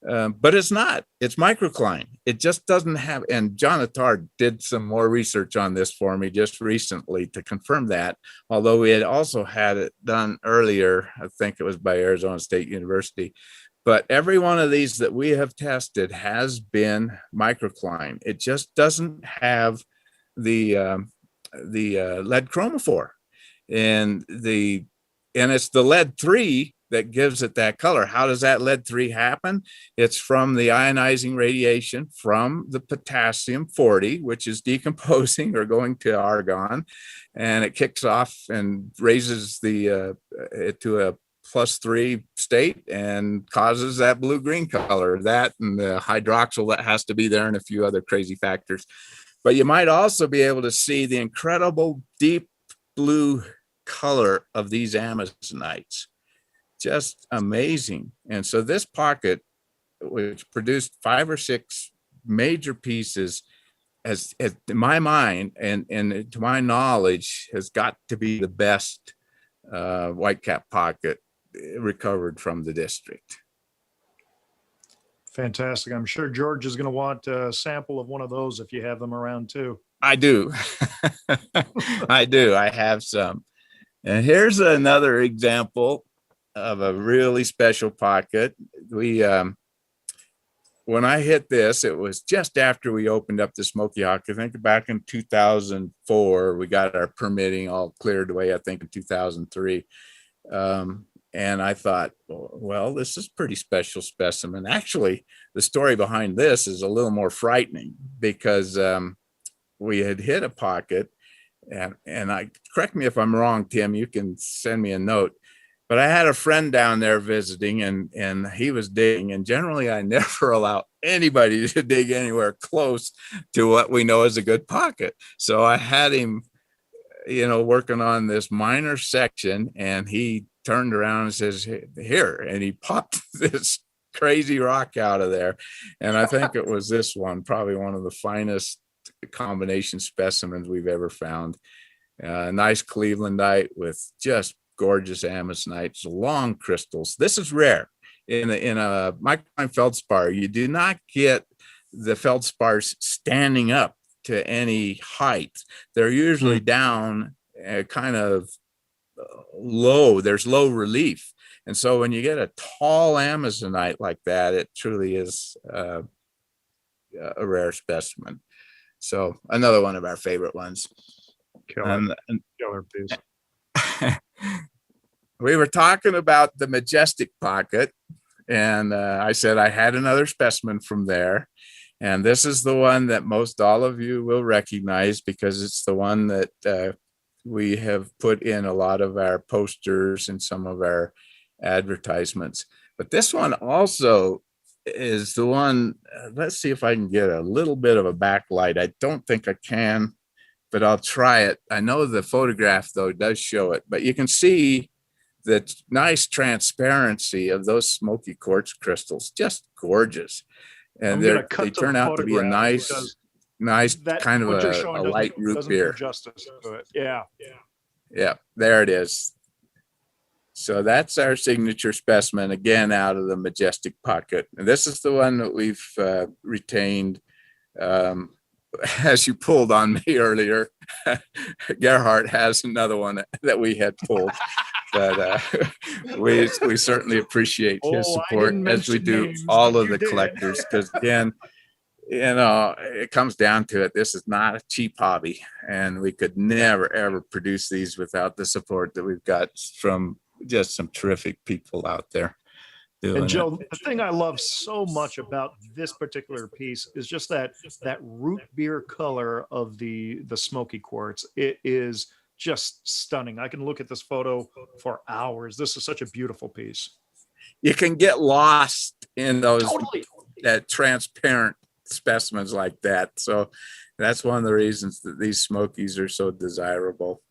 But it's not. It's microcline. It just doesn't have, and John Attard did some more research on this for me just recently to confirm that, although we had also had it done earlier. I think it was by Arizona State University. But every one of these that we have tested has been microcline. It just doesn't have the lead chromophore, and it's the lead 3 that gives it that color. How does that lead 3 happen? It's from the ionizing radiation from the potassium 40, which is decomposing or going to argon, and it kicks off and raises it to a +3 state and causes that blue-green color, that and the hydroxyl that has to be there, and a few other crazy factors. But you might also be able to see the incredible deep blue color of these Amazonites. just amazing. And so this pocket, which produced 5 or 6 major pieces, has in my mind and to my knowledge, has got to be the best whitecap pocket recovered from the district. Fantastic. I'm sure George is going to want a sample of one of those if you have them around too. I do. I do. I have some. And here's another example of a really special pocket. We when I hit this, it was just after we opened up the Smokey Hawk. I think back in 2004, we got our permitting all cleared away, I think in 2003. And I thought, well, this is a pretty special specimen. Actually, the story behind this is a little more frightening because we had hit a pocket, and I, correct me if I'm wrong, Tim, you can send me a note. But I had a friend down there visiting, and he was digging, and generally I never allow anybody to dig anywhere close to what we know is a good pocket. So I had him, working on this minor section, and he turned around and says, here, and he popped this crazy rock out of there. And I think it was this one, probably one of the finest combination specimens we've ever found. Nice Clevelandite with just gorgeous amazonites, long crystals. This is rare in a microcline feldspar. You do not get the feldspars standing up to any height. They're usually down kind of low. There's low relief. And so when you get a tall amazonite like that, it truly is a rare specimen. So another one of our favorite ones. Killer piece. We were talking about the Majestic Pocket, and I said I had another specimen from there. And this is the one that most all of you will recognize because it's the one that we have put in a lot of our posters and some of our advertisements. But this one also is the one, let's see if I can get a little bit of a backlight. I don't think I can, but I'll try it. I know the photograph, though, does show it, but you can see the nice transparency of those smoky quartz crystals, just gorgeous. And they turn out to be a nice kind of a light root beer. Justice to it. Yeah. Yeah, there it is. So that's our signature specimen, again, out of the Majestic Pocket. And this is the one that we've retained. As you pulled on me earlier, Gerhard has another one that we had pulled. But we certainly appreciate his support, as we do names, all of the collectors, because again, it comes down to it. This is not a cheap hobby, and we could never, ever produce these without the support that we've got from just some terrific people out there. And Joe, the thing I love so much about this particular piece is just that root beer color of the smoky quartz. It is just stunning. I can look at this photo for hours. This is such a beautiful piece. You can get lost in those that transparent specimens like that. So that's one of the reasons that these smokies are so desirable.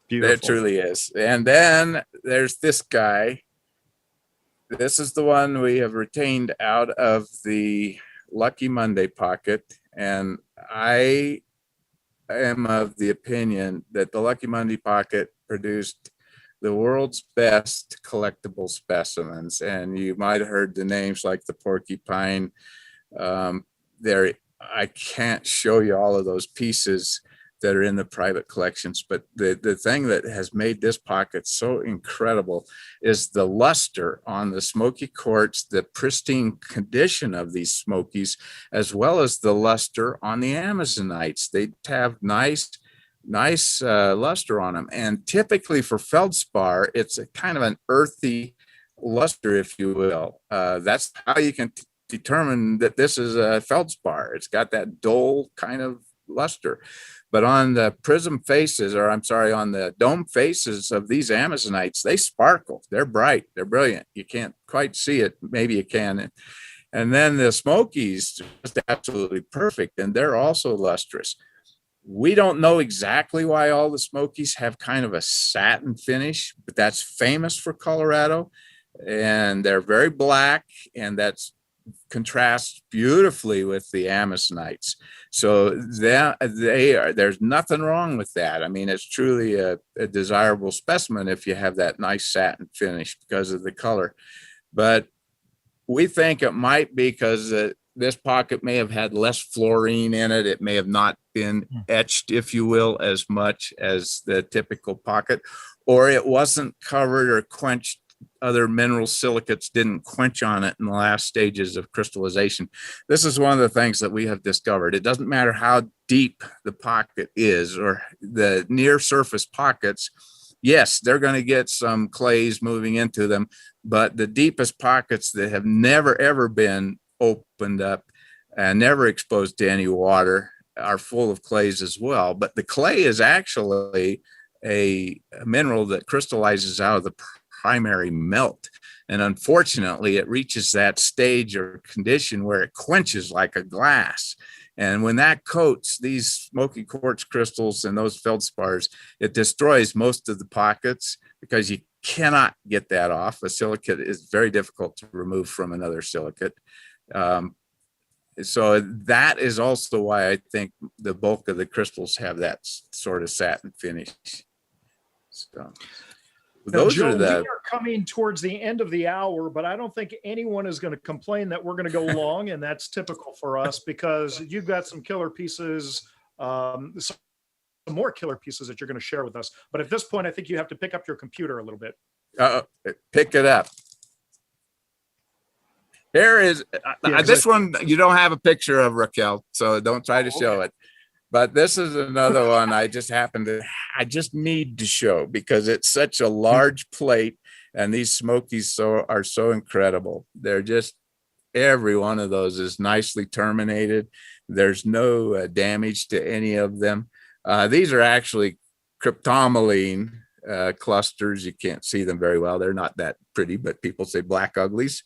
Beautiful. It truly is. And then there's this guy. This is the one we have retained out of the Lucky Monday pocket. And I am of the opinion that the Lucky Monday pocket produced the world's best collectible specimens. And you might have heard the names like the porcupine. I can't show you all of those pieces that are in the private collections, but the thing that has made this pocket so incredible is the luster on the smoky quartz, the pristine condition of these smokies, as well as the luster on the amazonites. They have nice luster on them. And typically for feldspar, it's a kind of an earthy luster, if you will. That's how you can determine that this is a feldspar. It's got that dull kind of luster. But on the prism faces, or I'm sorry, on the dome faces of these amazonites, they sparkle. They're bright. They're brilliant. You can't quite see it. Maybe you can. And then the smokies, just absolutely perfect. And they're also lustrous. We don't know exactly why all the Smokies have kind of a satin finish, but that's famous for Colorado. And they're very black, and that's contrasts beautifully with the Amazonites. So there's nothing wrong with that. I mean, it's truly a desirable specimen if you have that nice satin finish because of the color. But we think it might be because this pocket may have had less fluorine in it. It may have not been etched, if you will, as much as the typical pocket, or it wasn't covered or quenched. Other mineral silicates didn't quench on it in the last stages of crystallization. This is one of the things that we have discovered. It doesn't matter how deep the pocket is or the near surface pockets. Yes, they're going to get some clays moving into them, but the deepest pockets that have never, ever been opened up and never exposed to any water are full of clays as well. But the clay is actually a mineral that crystallizes out of the primary melt. And unfortunately, it reaches that stage or condition where it quenches like a glass. And when that coats these smoky quartz crystals and those feldspars, it destroys most of the pockets because you cannot get that off. A silicate is very difficult to remove from another silicate. So that is also why I think the bulk of the crystals have that sort of satin finish. So those Joe, are the. we are coming towards the end of the hour, but I don't think anyone is going to complain that we're going to go long, and that's typical for us because you've got some killer pieces, some more killer pieces that you're going to share with us. But at this point, I think you have to pick up your computer a little bit. Pick it up. Here is this one. You don't have a picture of, Raquel, so don't try to show it. But this is another one I just need to show because it's such a large plate, and these Smokies are so incredible. They're just, every one of those is nicely terminated. There's no damage to any of them. These are actually cryptomeline clusters. You can't see them very well. They're not that pretty, but people say black uglies.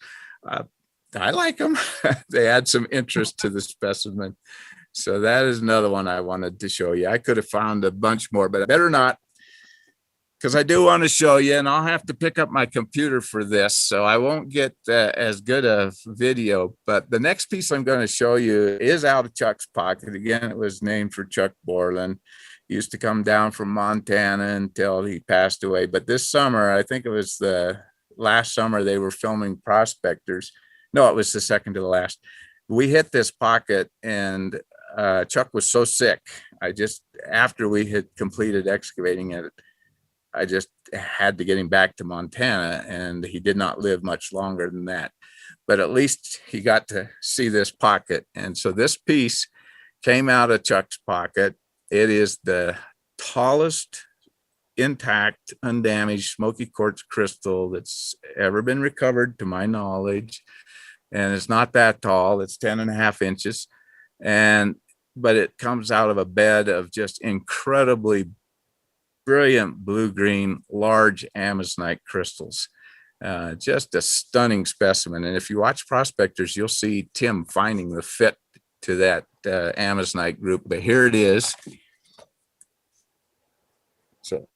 I like them. They add some interest to the specimen. So that is another one I wanted to show you. I could have found a bunch more, but I better not, because I do want to show you, and I'll have to pick up my computer for this, so I won't get as good a video. But the next piece I'm going to show you is out of Chuck's pocket. Again, it was named for Chuck Borland. He used to come down from Montana until he passed away. But this summer, I think it was the last summer, they were filming Prospectors. No, it was the second to the last. We hit this pocket, and Chuck was so sick. After we had completed excavating it, I just had to get him back to Montana, and he did not live much longer than that. But at least he got to see this pocket. And so this piece came out of Chuck's pocket. It is the tallest intact, undamaged smoky quartz crystal that's ever been recovered to my knowledge. And it's not that tall. It's 10.5 inches. But it comes out of a bed of just incredibly brilliant blue-green, large amazonite crystals. Just a stunning specimen. And if you watch Prospectors, you'll see Tim finding the fit to that amazonite group. But here it is. So,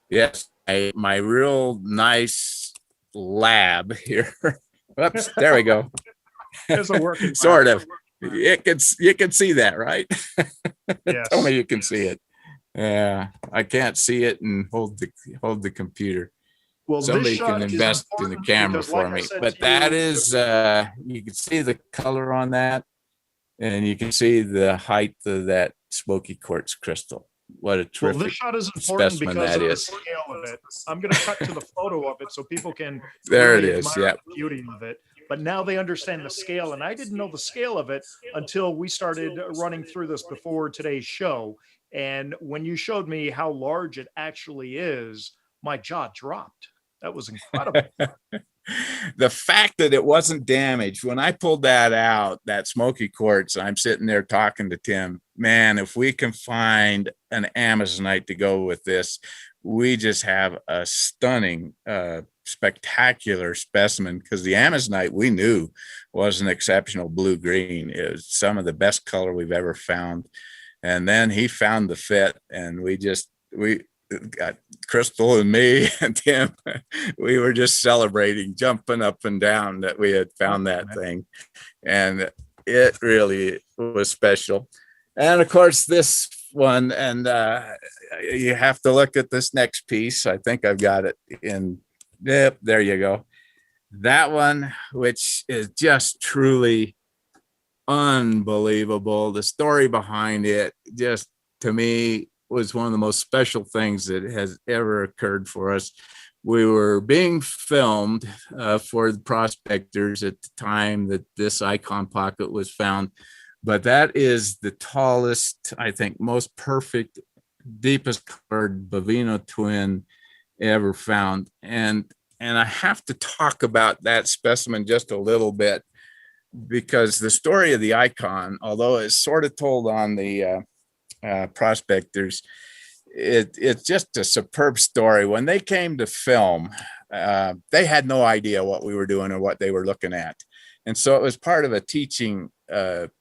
yes, my real nice lab here. Oops, there we go. There's a working sort of. You can see that, right? Yes. Tell me you can see it. Yeah, I can't see it and hold the computer. Well, somebody can invest in the camera for me. But that is, you can see the color on that, and you can see the height of that smoky quartz crystal. What a terrific this shot is important specimen because that of the is. scale of it. I'm going to cut to the photo of it so people can There it really is. admire Yeah. the beauty of it. But now they understand the scale, and I didn't know the scale of it until we started running through this before today's show. And when you showed me how large it actually is, my jaw dropped. That was incredible. The fact that it wasn't damaged, when I pulled that out, that smoky quartz, I'm sitting there talking to Tim, man, if we can find an amazonite to go with this, we just have a stunning, spectacular specimen, because the amazonite we knew was an exceptional blue-green. It was some of the best color we've ever found. And then he found the fit, and we got Crystal and me and Tim, we were just celebrating, jumping up and down that we had found that thing. And it really was special. And of course, this one, and you have to look at this next piece. I think I've got it in, yep, there you go. That one, which is just truly unbelievable. The story behind it, just to me, was one of the most special things that has ever occurred for us. We were being filmed for the prospectors at the time that this icon pocket was found, but that is the tallest, I think, most perfect, deepest colored Bovino twin ever found. And I have to talk about that specimen just a little bit, because the story of the icon, although it's sort of told on the prospectors, it's just a superb story. When they came to film, they had no idea what we were doing or what they were looking at. And so it was part of a teaching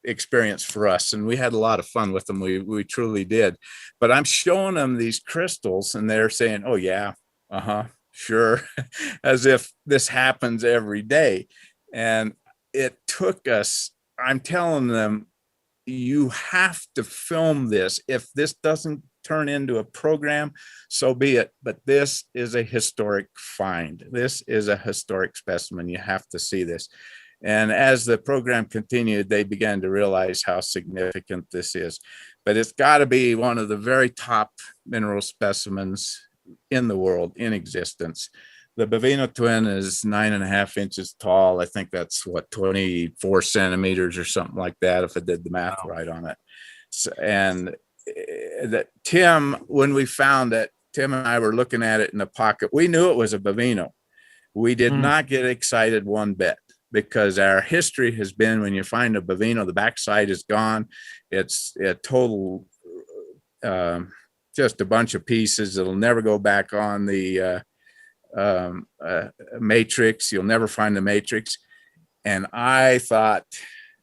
experience for us. And we had a lot of fun with them. We truly did. But I'm showing them these crystals and they're saying, oh yeah, sure. As if this happens every day. And it took us, I'm telling them, you have to film this. If this doesn't turn into a program, so be it. But this is a historic find. This is a historic specimen. You have to see this. And as the program continued, they began to realize how significant this is. But it's got to be one of the very top mineral specimens in the world, in existence. The Bovino twin is 9.5 inches tall. I think that's what, 24 centimeters or something like that, if I did the math right on it. So, and that Tim, when we found it, Tim and I were looking at it in the pocket. We knew it was a Bovino. We did not get excited one bit, because our history has been, when you find a Bovino, the backside is gone. It's a total, just a bunch of pieces. It'll never go back on the matrix. You'll never find the matrix. And I thought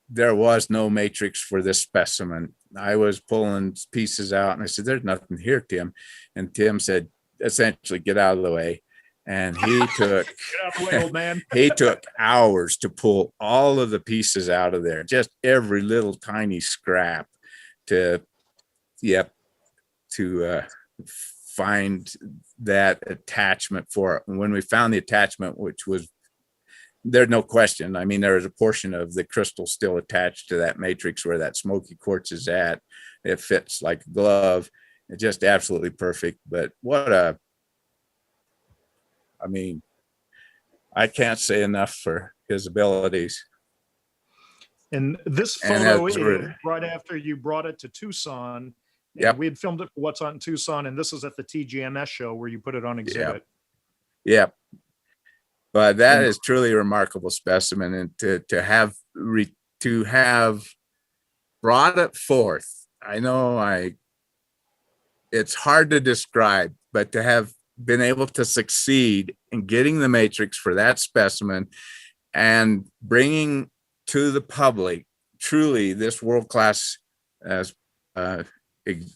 there was no matrix for this specimen. I was pulling pieces out and I said, there's nothing here, Tim. And Tim said, essentially, get out of the way. And he took, Get out of the way, old man. he took hours to pull all of the pieces out of there, just every little tiny scrap to, find that attachment for it. And when we found the attachment, which was, there's no question. I mean, there is a portion of the crystal still attached to that matrix where that smoky quartz is at. It fits like a glove. It's just absolutely perfect. But I mean, I can't say enough for his abilities. And this And photo that's is right after you brought it to Tucson. Yep. We had filmed it for What's On Tucson, and this is at the TGMS show where you put it on exhibit. Yep. But that is truly a remarkable specimen, and to have brought it forth. I know it's hard to describe, but to have been able to succeed in getting the matrix for that specimen and bringing to the public truly this world-class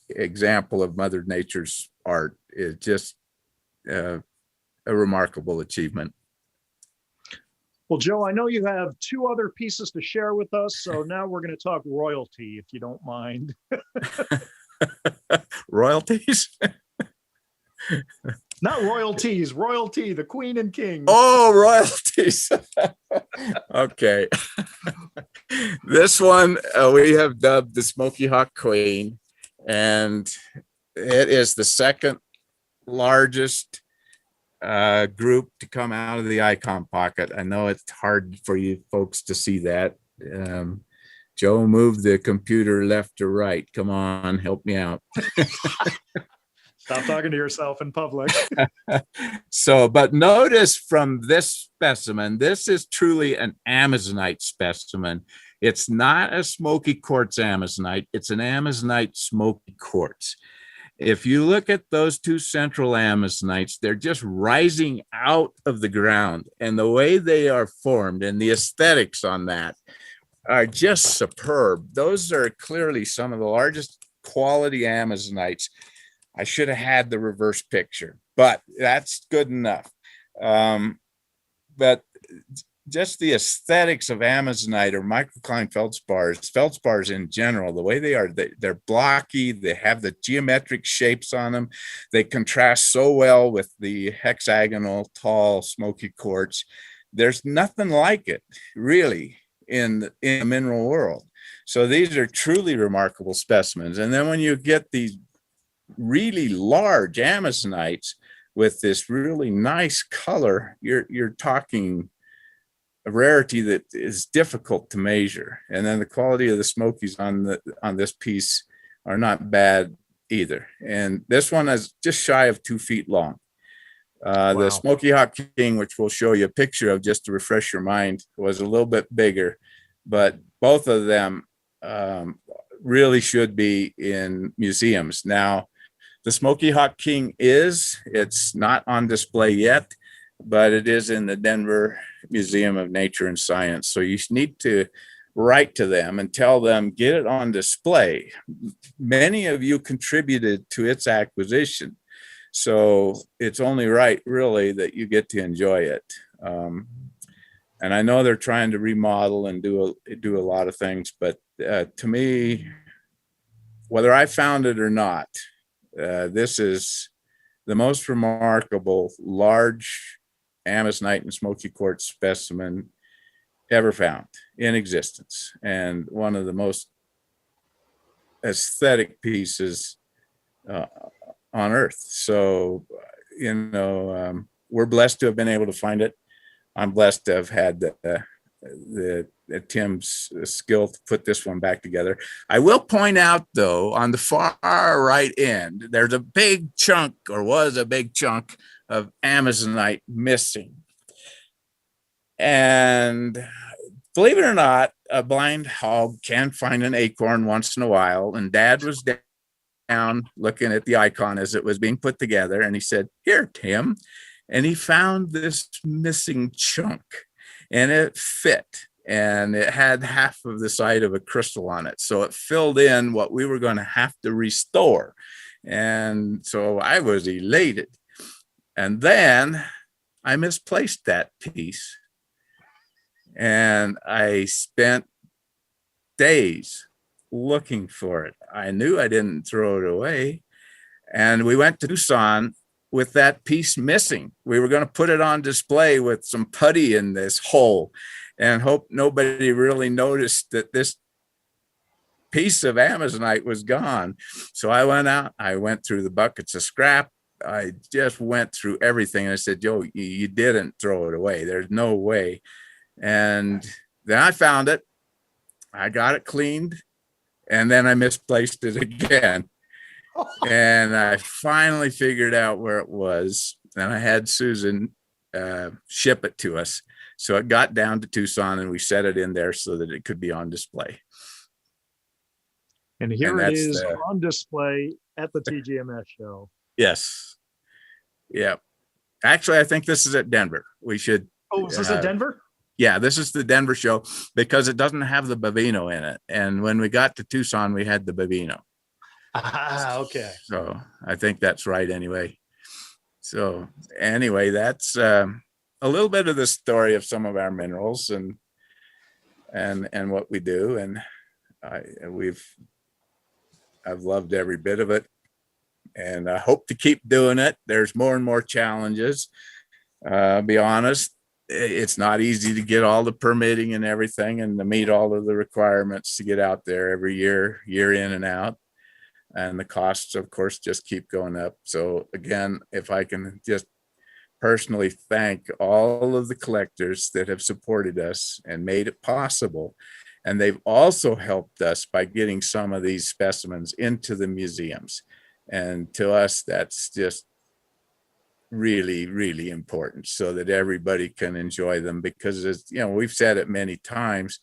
example of Mother Nature's art is just a remarkable achievement. Well, Joe, I know you have two other pieces to share with us, so now we're going to talk royalty, if you don't mind. Royalties? Not royalties, royalty, the queen and king. Oh, royalties. Okay. This one we have dubbed the Smokey Hawk Queen, and it is the second largest group to come out of the icon pocket. I know it's hard for you folks to see that. Joe, move the computer left to right. Come on, help me out. Stop talking to yourself in public. So, but notice from this specimen, this is truly an Amazonite specimen. It's not a smoky quartz Amazonite. It's an Amazonite smoky quartz. If you look at those two central Amazonites, they're just rising out of the ground, and the way they are formed and the aesthetics on that are just superb. Those are clearly some of the largest quality Amazonites. I should have had the reverse picture, but that's good enough. But just the aesthetics of Amazonite or microcline feldspars in general, the way they are, they're blocky, they have the geometric shapes on them. They contrast so well with the hexagonal, tall, smoky quartz. There's nothing like it, really, in the mineral world. So these are truly remarkable specimens. And then when you get these really large Amazonites with this really nice color, you're talking a rarity that is difficult to measure. And then the quality of the Smokies on this piece are not bad either. And this one is just shy of 2 feet long. Wow. The Smokey Hawk King, which we'll show you a picture of just to refresh your mind, was a little bit bigger, but both of them really should be in museums. Now, the Smokey Hawk King it's not on display yet, but it is in the Denver Museum of Nature and Science. So you need to write to them and tell them, get it on display. Many of you contributed to its acquisition. So it's only right, really, that you get to enjoy it. And I know they're trying to remodel and do a lot of things, but to me, whether I found it or not, this is the most remarkable large Amazonite and smoky quartz specimen ever found in existence, and one of the most aesthetic pieces on Earth. So, we're blessed to have been able to find it. I'm blessed to have had the Tim's skill to put this one back together. I will point out, though, on the far right end, there's a big chunk, or was a big chunk, of Amazonite missing. And believe it or not, a blind hog can find an acorn once in a while. And Dad was down looking at the icon as it was being put together, and he said, "Here, Tim." And he found this missing chunk, and it fit, and it had half of the side of a crystal on it. So it filled in what we were going to have to restore. And so I was elated. And then I misplaced that piece. And I spent days looking for it. I knew I didn't throw it away. And we went to Tucson with that piece missing. We were going to put it on display with some putty in this hole and hope nobody really noticed that this piece of Amazonite was gone. So I went out, I went through the buckets of scrap. I just went through everything. I said, "Joe, you didn't throw it away. There's no way." And then I found it. I got it cleaned, and then I misplaced it again. And I finally figured out where it was, and I had Susan ship it to us. So it got down to Tucson, and we set it in there so that it could be on display. And here it is on display at the TGMS show. Yes. Yeah. Actually, I think this is at Denver. We should. Oh, is this at Denver? Yeah, this is the Denver show because it doesn't have the Bovino in it. And when we got to Tucson, we had the Bovino. Ah, okay. So I think that's right anyway. So anyway, that's a little bit of the story of some of our minerals and what we do. And I've loved every bit of it. And I hope to keep doing it. There's more and more challenges. Be honest, it's not easy to get all the permitting and everything and to meet all of the requirements to get out there every year in and out. And the costs, of course, just keep going up. So again, if I can just personally thank all of the collectors that have supported us and made it possible. And they've also helped us by getting some of these specimens into the museums. And to us, that's just really, really important so that everybody can enjoy them, because we've said it many times,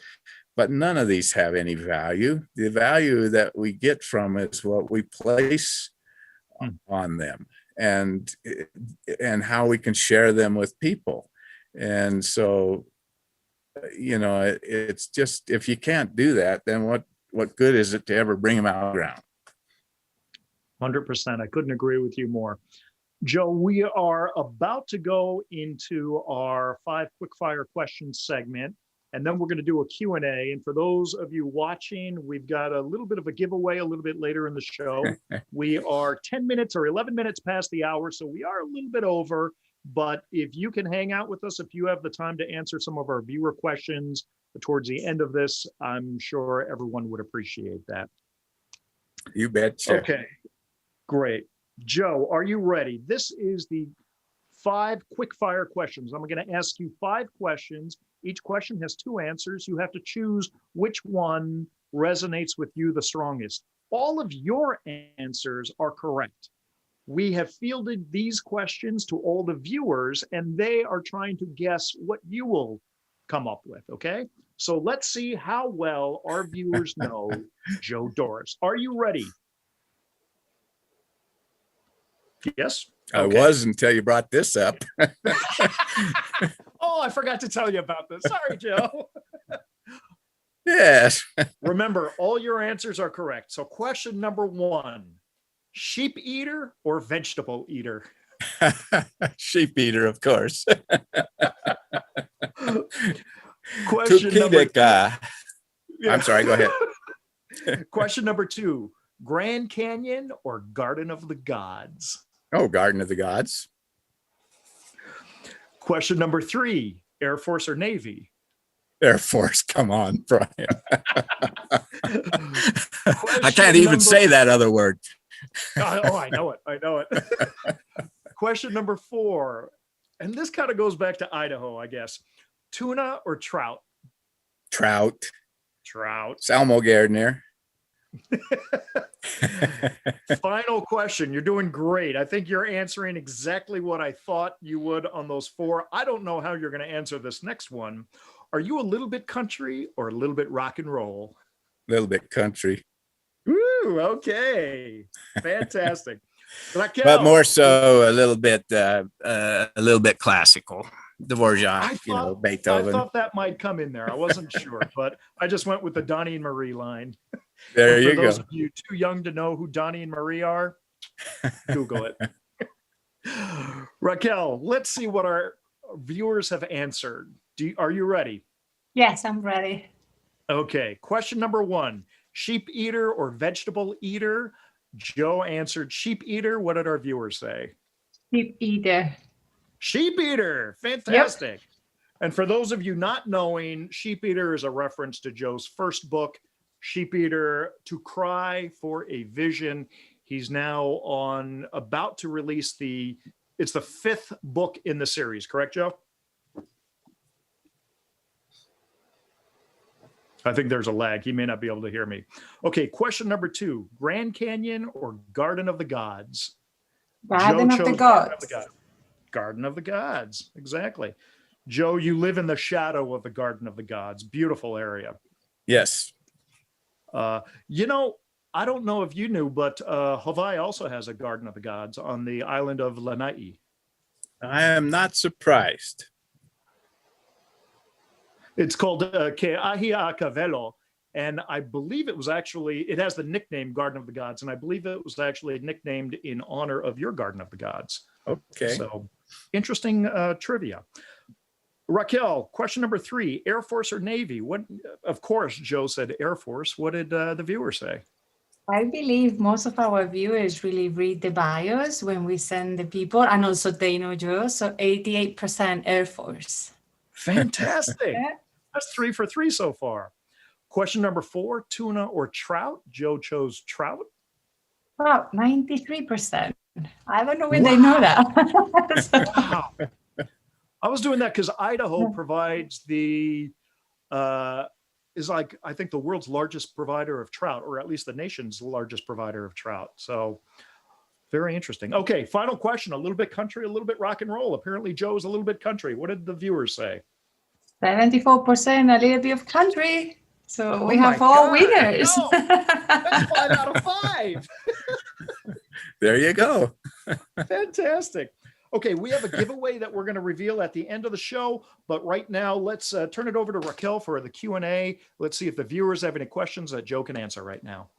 but none of these have any value. The value that we get from it is what we place on them and how we can share them with people. And so, it's just, if you can't do that, then what good is it to ever bring them out of the ground? 100%. I couldn't agree with you more. Joe, we are about to go into our 5 quickfire questions segment, and then we're going to do a Q&A. And for those of you watching, we've got a little bit of a giveaway a little bit later in the show. We are 10 minutes or 11 minutes past the hour, so we are a little bit over. But if you can hang out with us, if you have the time to answer some of our viewer questions towards the end of this, I'm sure everyone would appreciate that. You betcha. Okay, great. Joe, are you ready? This is the 5 quick-fire questions. I'm going to ask you 5 questions. Each question has 2 answers. You have to choose which one resonates with you the strongest. All of your answers are correct. We have fielded these questions to all the viewers, and they are trying to guess what you will come up with, okay? So let's see how well our viewers know Joe Dorris. Are you ready? Yes? I was until you brought this up. Oh, I forgot to tell you about this. Sorry, Joe. Yes. Remember, all your answers are correct. So question number 1, sheep eater or vegetable eater? Sheep eater, of course. Question number I'm sorry, go ahead. Question number 2, Grand Canyon or Garden of the Gods? Oh, Garden of the Gods. Question number 3, Air Force or Navy? Air Force, come on, Brian. I can't even say that other word. Oh, I know it. I know it. Question number 4, and this kind of goes back to Idaho, I guess. Tuna or trout? Trout. Trout. Salmo Gardner. Final question. You're doing great. I think you're answering exactly what I thought you would on those 4. I don't know how you're going to answer this next one. Are you a little bit country or a little bit rock and roll? A little bit country. Woo, okay. Fantastic. Raquel, But more so a little bit classical. Dvorak, Beethoven. I thought that might come in there. I wasn't sure, but I just went with the Donnie and Marie line. There you go. For those of you too young to know who Donnie and Marie are, Google it. Raquel, let's see what our viewers have answered. Are you ready? Yes, I'm ready. Okay. Question number 1, sheep eater or vegetable eater? Joe answered sheep eater. What did our viewers say? Sheep eater. Sheep eater. Fantastic. Yep. And for those of you not knowing, sheep eater is a reference to Joe's first book, Sheep Eater, To Cry for a Vision. He's now about to release it's the 5th book in the series, correct, Joe? I think there's a lag. He may not be able to hear me. Okay, question number 2, Grand Canyon or Garden of the Gods? Garden of the Gods. Garden of the Gods, exactly. Joe, you live in the shadow of the Garden of the Gods. Beautiful area. Yes. I don't know if you knew, but Hawaii also has a Garden of the Gods on the island of Lanai. I am not surprised. It's called Keahiakavelo, and I believe it has the nickname Garden of the Gods, and I believe it was actually nicknamed in honor of your Garden of the Gods. Okay. So interesting trivia. Raquel, question number 3, Air Force or Navy? Of course, Joe said Air Force. What did the viewer say? I believe most of our viewers really read the bios when we send the people, and also they know Joe, so 88% Air Force. Fantastic. That's 3 for 3 so far. Question number 4, tuna or trout? Joe chose trout. Wow, 93%. I don't know when they know that. Wow. I was doing that because Idaho provides is like, I think, the world's largest provider of trout, or at least the nation's largest provider of trout. So very interesting. Okay, final question. A little bit country, a little bit rock and roll. Apparently Joe's a little bit country. What did the viewers say? 74%, a little bit of country. So we have all winners. No, that's 5 out of 5. There you go. Fantastic. Okay, we have a giveaway that we're going to reveal at the end of the show, but right now let's turn it over to Raquel for the Q&A. Let's see if the viewers have any questions that Joe can answer right now.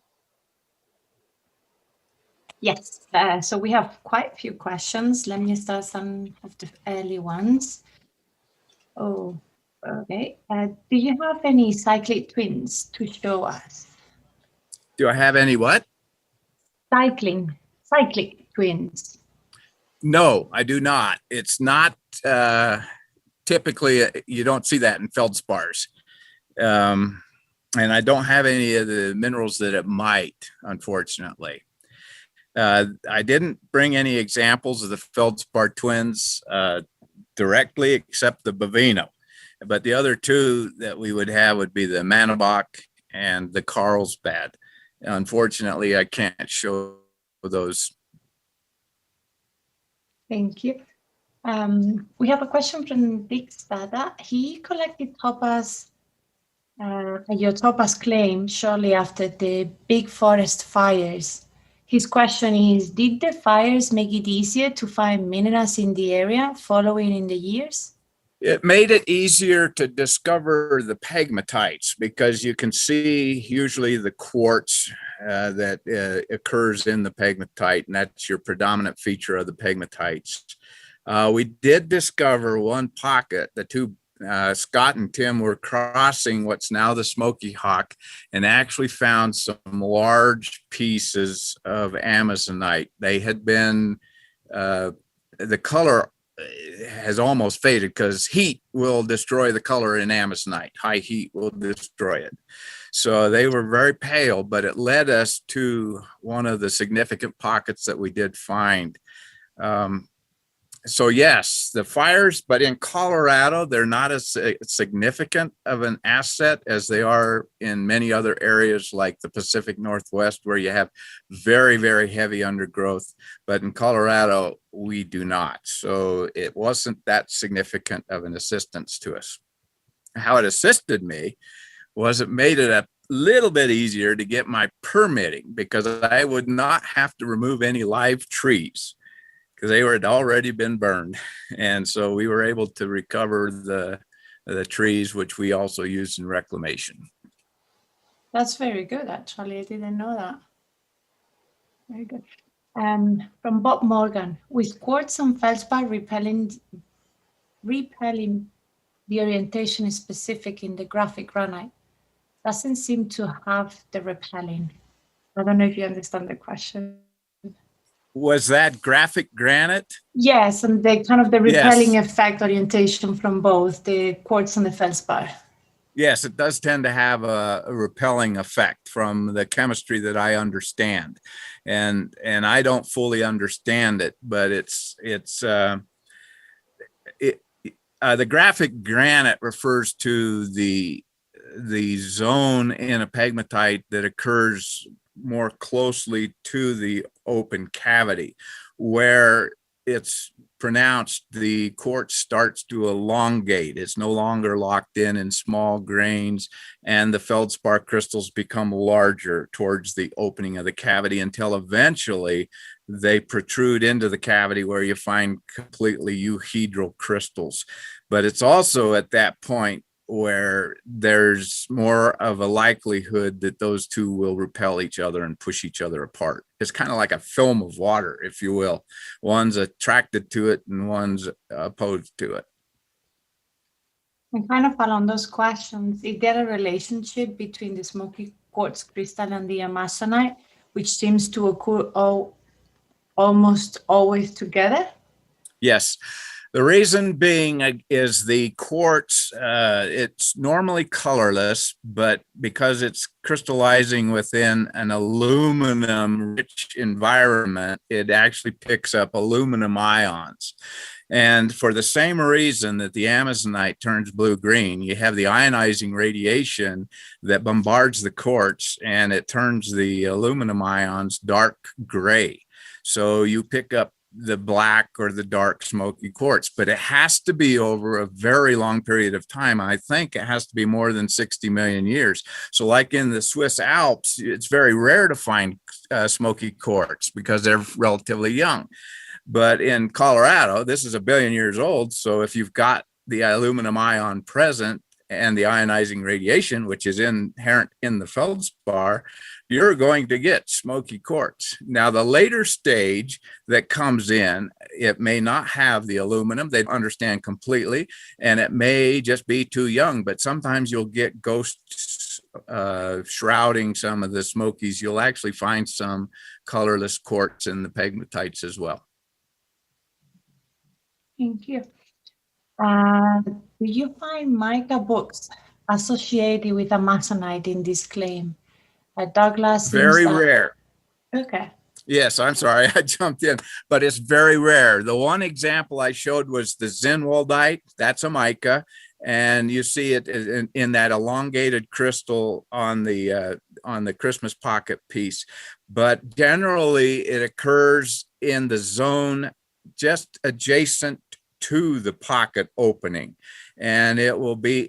Yes, so we have quite a few questions. Let me start some of the early ones. Oh, okay. Do you have any cyclic twins to show us? Do I have any what? Cyclic twins. No, I do not. It's not typically, you don't see that in feldspars. And I don't have any of the minerals that it might, unfortunately. I didn't bring any examples of the feldspar twins directly, except the Bovino. But the other two that we would have would be the Manitowoc and the Carlsbad. Unfortunately, I can't show those. Thank you. We have a question from Dick Stada. He collected topaz at your Topaz Claim shortly after the big forest fires. His question is, did the fires make it easier to find minerals in the area following in the years? It made it easier to discover the pegmatites because you can see usually the quartz that occurs in the pegmatite, and that's your predominant feature of the pegmatites. We did discover one pocket. The two, Scott and Tim, were crossing what's now the Smokey Hawk and actually found some large pieces of amazonite. They had been, the color has almost faded because heat will destroy the color in amazonite. High heat will destroy it. So they were very pale, but it led us to one of the significant pockets that we did find. So yes, the fires, but in Colorado, they're not as significant of an asset as they are in many other areas like the Pacific Northwest, where you have very, very heavy undergrowth. But in Colorado, we do not. So it wasn't that significant of an assistance to us. How it assisted me was it made it a little bit easier to get my permitting, because I would not have to remove any live trees, because they had already been burned. And so we were able to recover the trees, which we also used in reclamation. That's very good, actually. I didn't know that. Very good. From Bob Morgan, with quartz and feldspar repelling, the orientation is specific in the graphic granite. Doesn't seem to have the repelling. I don't know if you understand the question. Was that graphic granite? Yes, and the kind of the repelling effect orientation from both the quartz and the feldspar. Yes, it does tend to have a repelling effect from the chemistry that I understand, and I don't fully understand it, but the graphic granite refers to the zone in a pegmatite that occurs more closely to the open cavity, where it's pronounced the quartz starts to elongate. It's no longer locked in small grains, and the feldspar crystals become larger towards the opening of the cavity until eventually they protrude into the cavity, where you find completely euhedral crystals. But it's also at that point where there's more of a likelihood that those two will repel each other and push each other apart. It's kind of like a film of water, if you will. One's attracted to it and one's opposed to it. And kind of along those questions, is there a relationship between the smoky quartz crystal and the amazonite, which seems to occur almost always together? Yes. The reason being is the quartz, it's normally colorless, but because it's crystallizing within an aluminum-rich environment, it actually picks up aluminum ions. And for the same reason that the amazonite turns blue-green, you have the ionizing radiation that bombards the quartz, and it turns the aluminum ions dark gray. So you pick up the black or the dark smoky quartz, but it has to be over a very long period of time. I think it has to be more than 60 million years. So like in the Swiss Alps, it's very rare to find smoky quartz because they're relatively young. But in Colorado, this is 1 billion years old. So if you've got the aluminum ion present, and the ionizing radiation, which is inherent in the feldspar, you're going to get smoky quartz. Now, the later stage that comes in, it may not have the aluminum, they understand completely, and it may just be too young, but sometimes you'll get ghosts shrouding some of the smokies. You'll actually find some colorless quartz in the pegmatites as well. Thank you. Do you find mica books associated with amazonite in this claim? Douglas. Very rare. Okay. Yes, I'm sorry, I jumped in, but it's very rare. The one example I showed was the zinwaldite. That's a mica, and you see it in that elongated crystal on the Christmas pocket piece. But generally, it occurs in the zone just adjacent to the pocket opening, and it'll be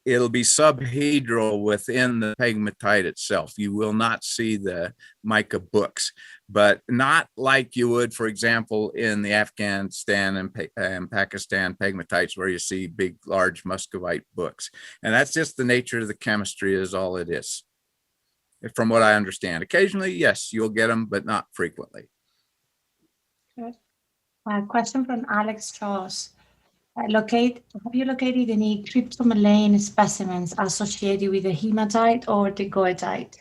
subhedral within the pegmatite itself. You will not see the mica books, but not like you would, for example, in the Afghanistan and Pakistan pegmatites, where you see big, large muscovite books. And that's just the nature of the chemistry, is all it is, from what I understand. Occasionally, yes, you'll get them, but not frequently. Good. Question from Alex Charles. Have you located any cryptomalane specimens associated with the hematite or the goethite?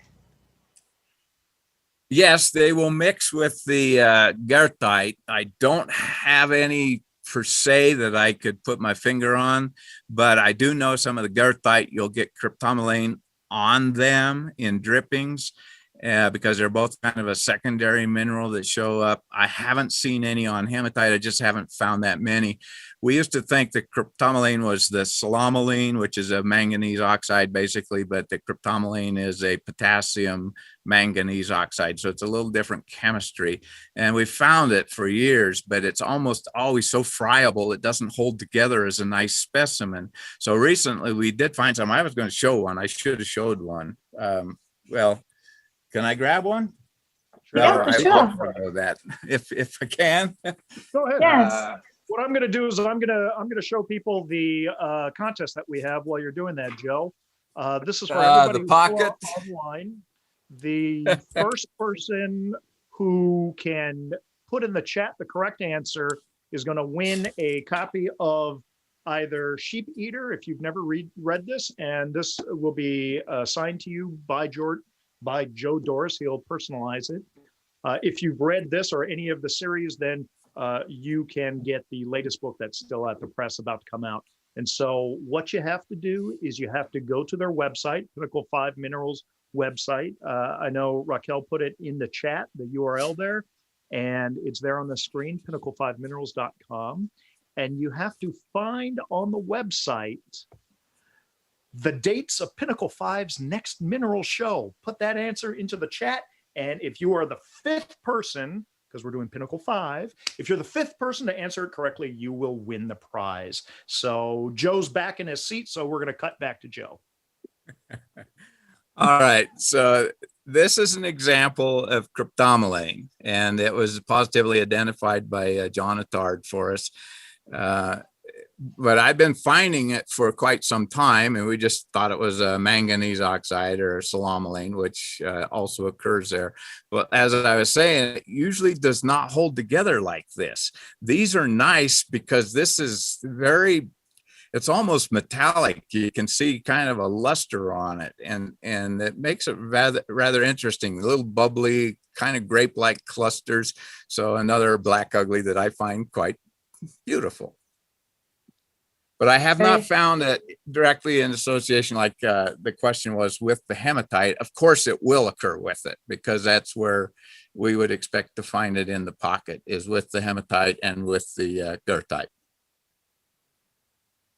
Yes, they will mix with the Gertite. I don't have any per se that I could put my finger on, but I do know some of the Gertite, you'll get cryptomalane on them in drippings. Because they're both kind of a secondary mineral that show up. I haven't seen any on hematite. I just haven't found that many. We used to think the cryptomalane was the selameline, which is a manganese oxide basically, but the cryptomalane is a potassium manganese oxide. So it's a little different chemistry. And we found it for years, but it's almost always so friable, it doesn't hold together as a nice specimen. So recently we did find some. I was going to show one. I should have showed one. Well, can I grab one? Yeah, for sure. That if I can. Go ahead. Yes. What I'm going to do is I'm going to show people the contest that we have while you're doing that, Joe. This is for everybody the pocket online. The first person who can put in the chat the correct answer is going to win a copy of either Sheep Eater, if you've never read this, and this will be signed to you by Joe Dorris. He'll personalize it. If you've read this or any of the series, then you can get the latest book that's still at the press, about to come out. And so what you have to do is you have to go to their website, Pinnacle 5 Minerals website. I know Raquel put it in the chat, the URL there, and it's there on the screen, pinnacle5minerals.com. And you have to find on the website the dates of Pinnacle 5's next mineral show. Put that answer into the chat. And if you are the fifth person, because we're doing Pinnacle 5, if you're the fifth person to answer it correctly, you will win the prize. So Joe's back in his seat, so we're going to cut back to Joe. All right. So this is an example of cryptomalane, and it was positively identified by John Attard for us. But I've been finding it for quite some time, and we just thought it was a manganese oxide or selameline, which also occurs there. But as I was saying, it usually does not hold together like this. These are nice because this is it's almost metallic. You can see kind of a luster on it, and it makes it rather interesting. A little bubbly, kind of grape-like clusters. So another black ugly that I find quite beautiful. But I have not found it directly in association like the question was with the hematite. Of course, it will occur with it, because that's where we would expect to find it in the pocket, is with the hematite and with the Gertite.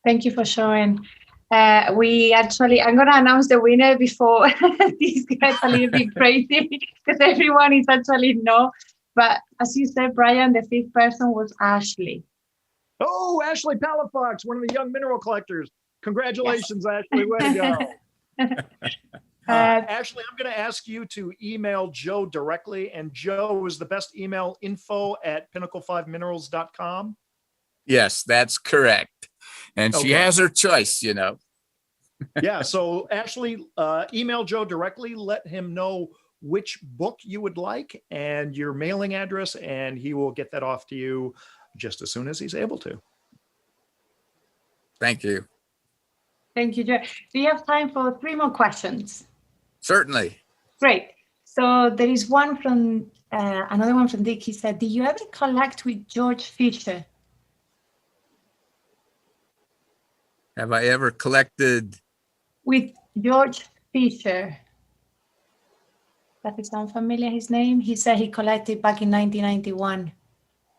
Thank you for showing. I'm going to announce the winner before this gets a little bit crazy, because everyone is actually no. But as you said, Brian, the fifth person was Ashley. Oh, Ashley Palafox, one of the young mineral collectors. Congratulations, yes. Ashley. Way to go. Ashley, I'm going to ask you to email Joe directly. And Joe, is the best email info@pinnacle5minerals.com? Yes, that's correct. and she Okay. has her choice, you know. Yeah. So Ashley, email Joe directly, let him know which book you would like and your mailing address, and he will get that off to you just as soon as he's able to. Thank you. Thank you, Joe. Do you have time for 3 more questions? Certainly. Great. So there is one from another one from Dick. He said, "Did you ever collect with George Fisher?" Have I ever collected? With George Fisher. Does it sound familiar, his name? He said he collected back in 1991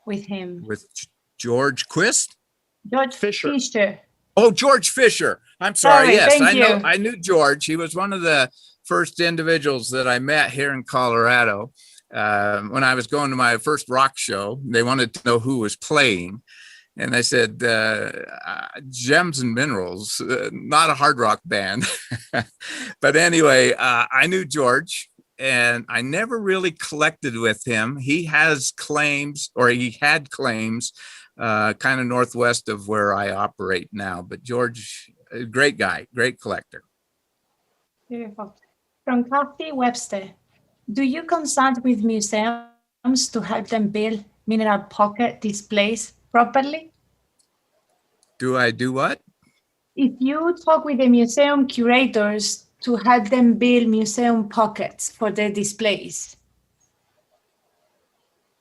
with him. With George Quist? George Fisher. Fisher. Oh, George Fisher. I'm sorry. Sorry, Yes, thank you. I knew George. He was one of the first individuals that I met here in Colorado. When I was going to my first rock show, they wanted to know who was playing. And I said, Gems and Minerals, not a hard rock band. But anyway, I knew George, and I never really collected with him. He has claims, or he had claims, kind of northwest of where I operate now. But George, a great guy, great collector. Beautiful. From Kathy Webster, do you consult with museums to help them build mineral pocket displays properly? Do I do what? If you talk with the museum curators to help them build museum pockets for their displays.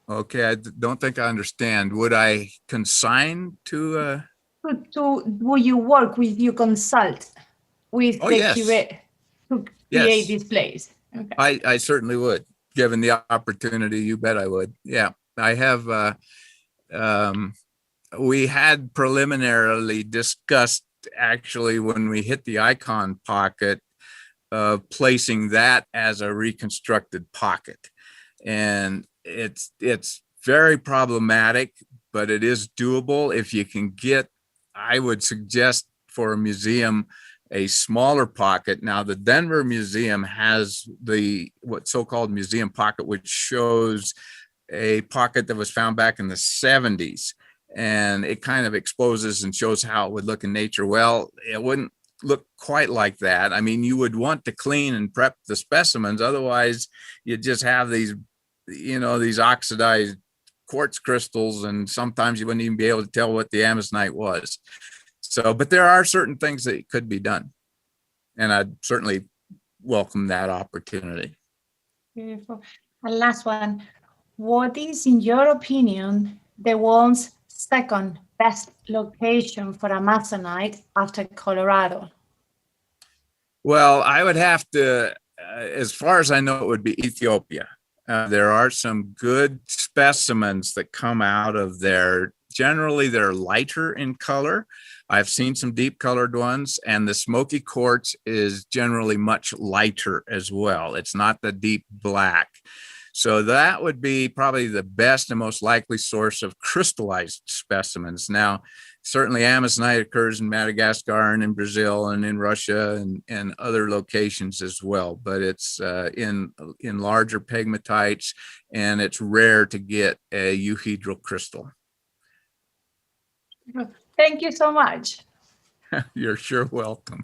Okay, I don't think I understand. Would I consign to? Will you work with, you consult with Oh, the yes. curator to Yes. create displays? Okay. I certainly would, given the opportunity. You bet I would. Yeah, I have. We had preliminarily discussed, actually, when we hit the icon pocket, placing that as a reconstructed pocket, and it's very problematic, but it is doable if you can get. I would suggest for a museum a smaller pocket. Now, the Denver Museum has the what's so-called museum pocket, which shows a pocket that was found back in the 70s, and it kind of exposes and shows how it would look in nature. Well, it wouldn't look quite like that. I mean, you would want to clean and prep the specimens, otherwise you just have these, these oxidized quartz crystals, and sometimes you wouldn't even be able to tell what the amazonite was. So, but there are certain things that could be done, and I'd certainly welcome that opportunity. Beautiful. And last one, what is, in your opinion, the world's second best location for amazonite after Colorado? Well, I would have to, as far as I know, it would be Ethiopia. There are some good specimens that come out of there. Generally, they're lighter in color. I've seen some deep colored ones, and the Smoky quartz is generally much lighter as well. It's not the deep black. So that would be probably the best and most likely source of crystallized specimens. Now, certainly amazonite occurs in Madagascar and in Brazil and in Russia and other locations as well, but it's in larger pegmatites, and it's rare to get a euhedral crystal. Thank you so much. You're sure welcome.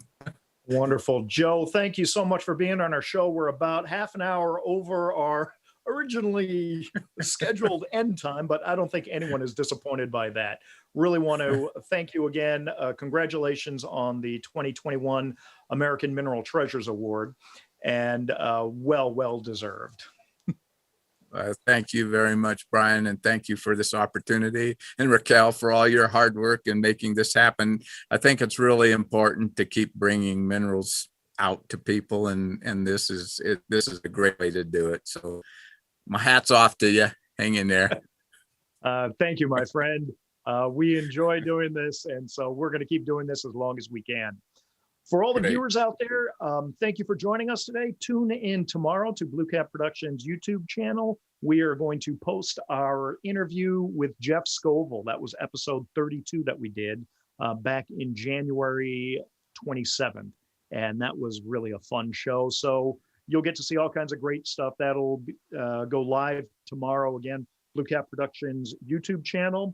Wonderful. Joe, thank you so much for being on our show. We're about half an hour over our originally scheduled end time, but I don't think anyone is disappointed by that. Really want to thank you again. Congratulations on the 2021 American Mineral Treasures Award, and well deserved. Thank you very much, Brian, and thank you for this opportunity, and Raquel for all your hard work in making this happen. I think it's really important to keep bringing minerals out to people, and this is a great way to do it. So my hat's off to you. Hang in there. Thank you, my friend. We enjoy doing this, and so we're going to keep doing this as long as we can. For all the Great. viewers out there, thank you for joining us today. Tune in tomorrow to BlueCap Productions YouTube channel. We are going to post our interview with Jeff Scoville. That was episode 32 that we did back in January 27th. And that was really a fun show. So you'll get to see all kinds of great stuff. That'll go live tomorrow again, BlueCap Productions YouTube channel.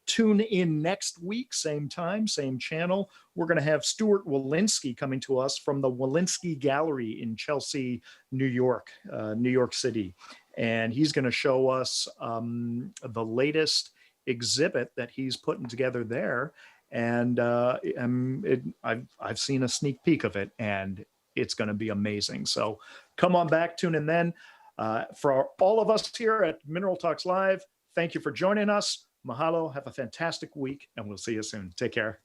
Tune in next week, same time, same channel. We're going to have Stuart Walensky coming to us from the Walensky Gallery in Chelsea, New York City. And he's going to show us the latest exhibit that he's putting together there. And I've seen a sneak peek of it, and it's going to be amazing. So come on back, tune in then. For all of us here at Mineral Talks Live, thank you for joining us. Mahalo, have a fantastic week, and we'll see you soon. Take care.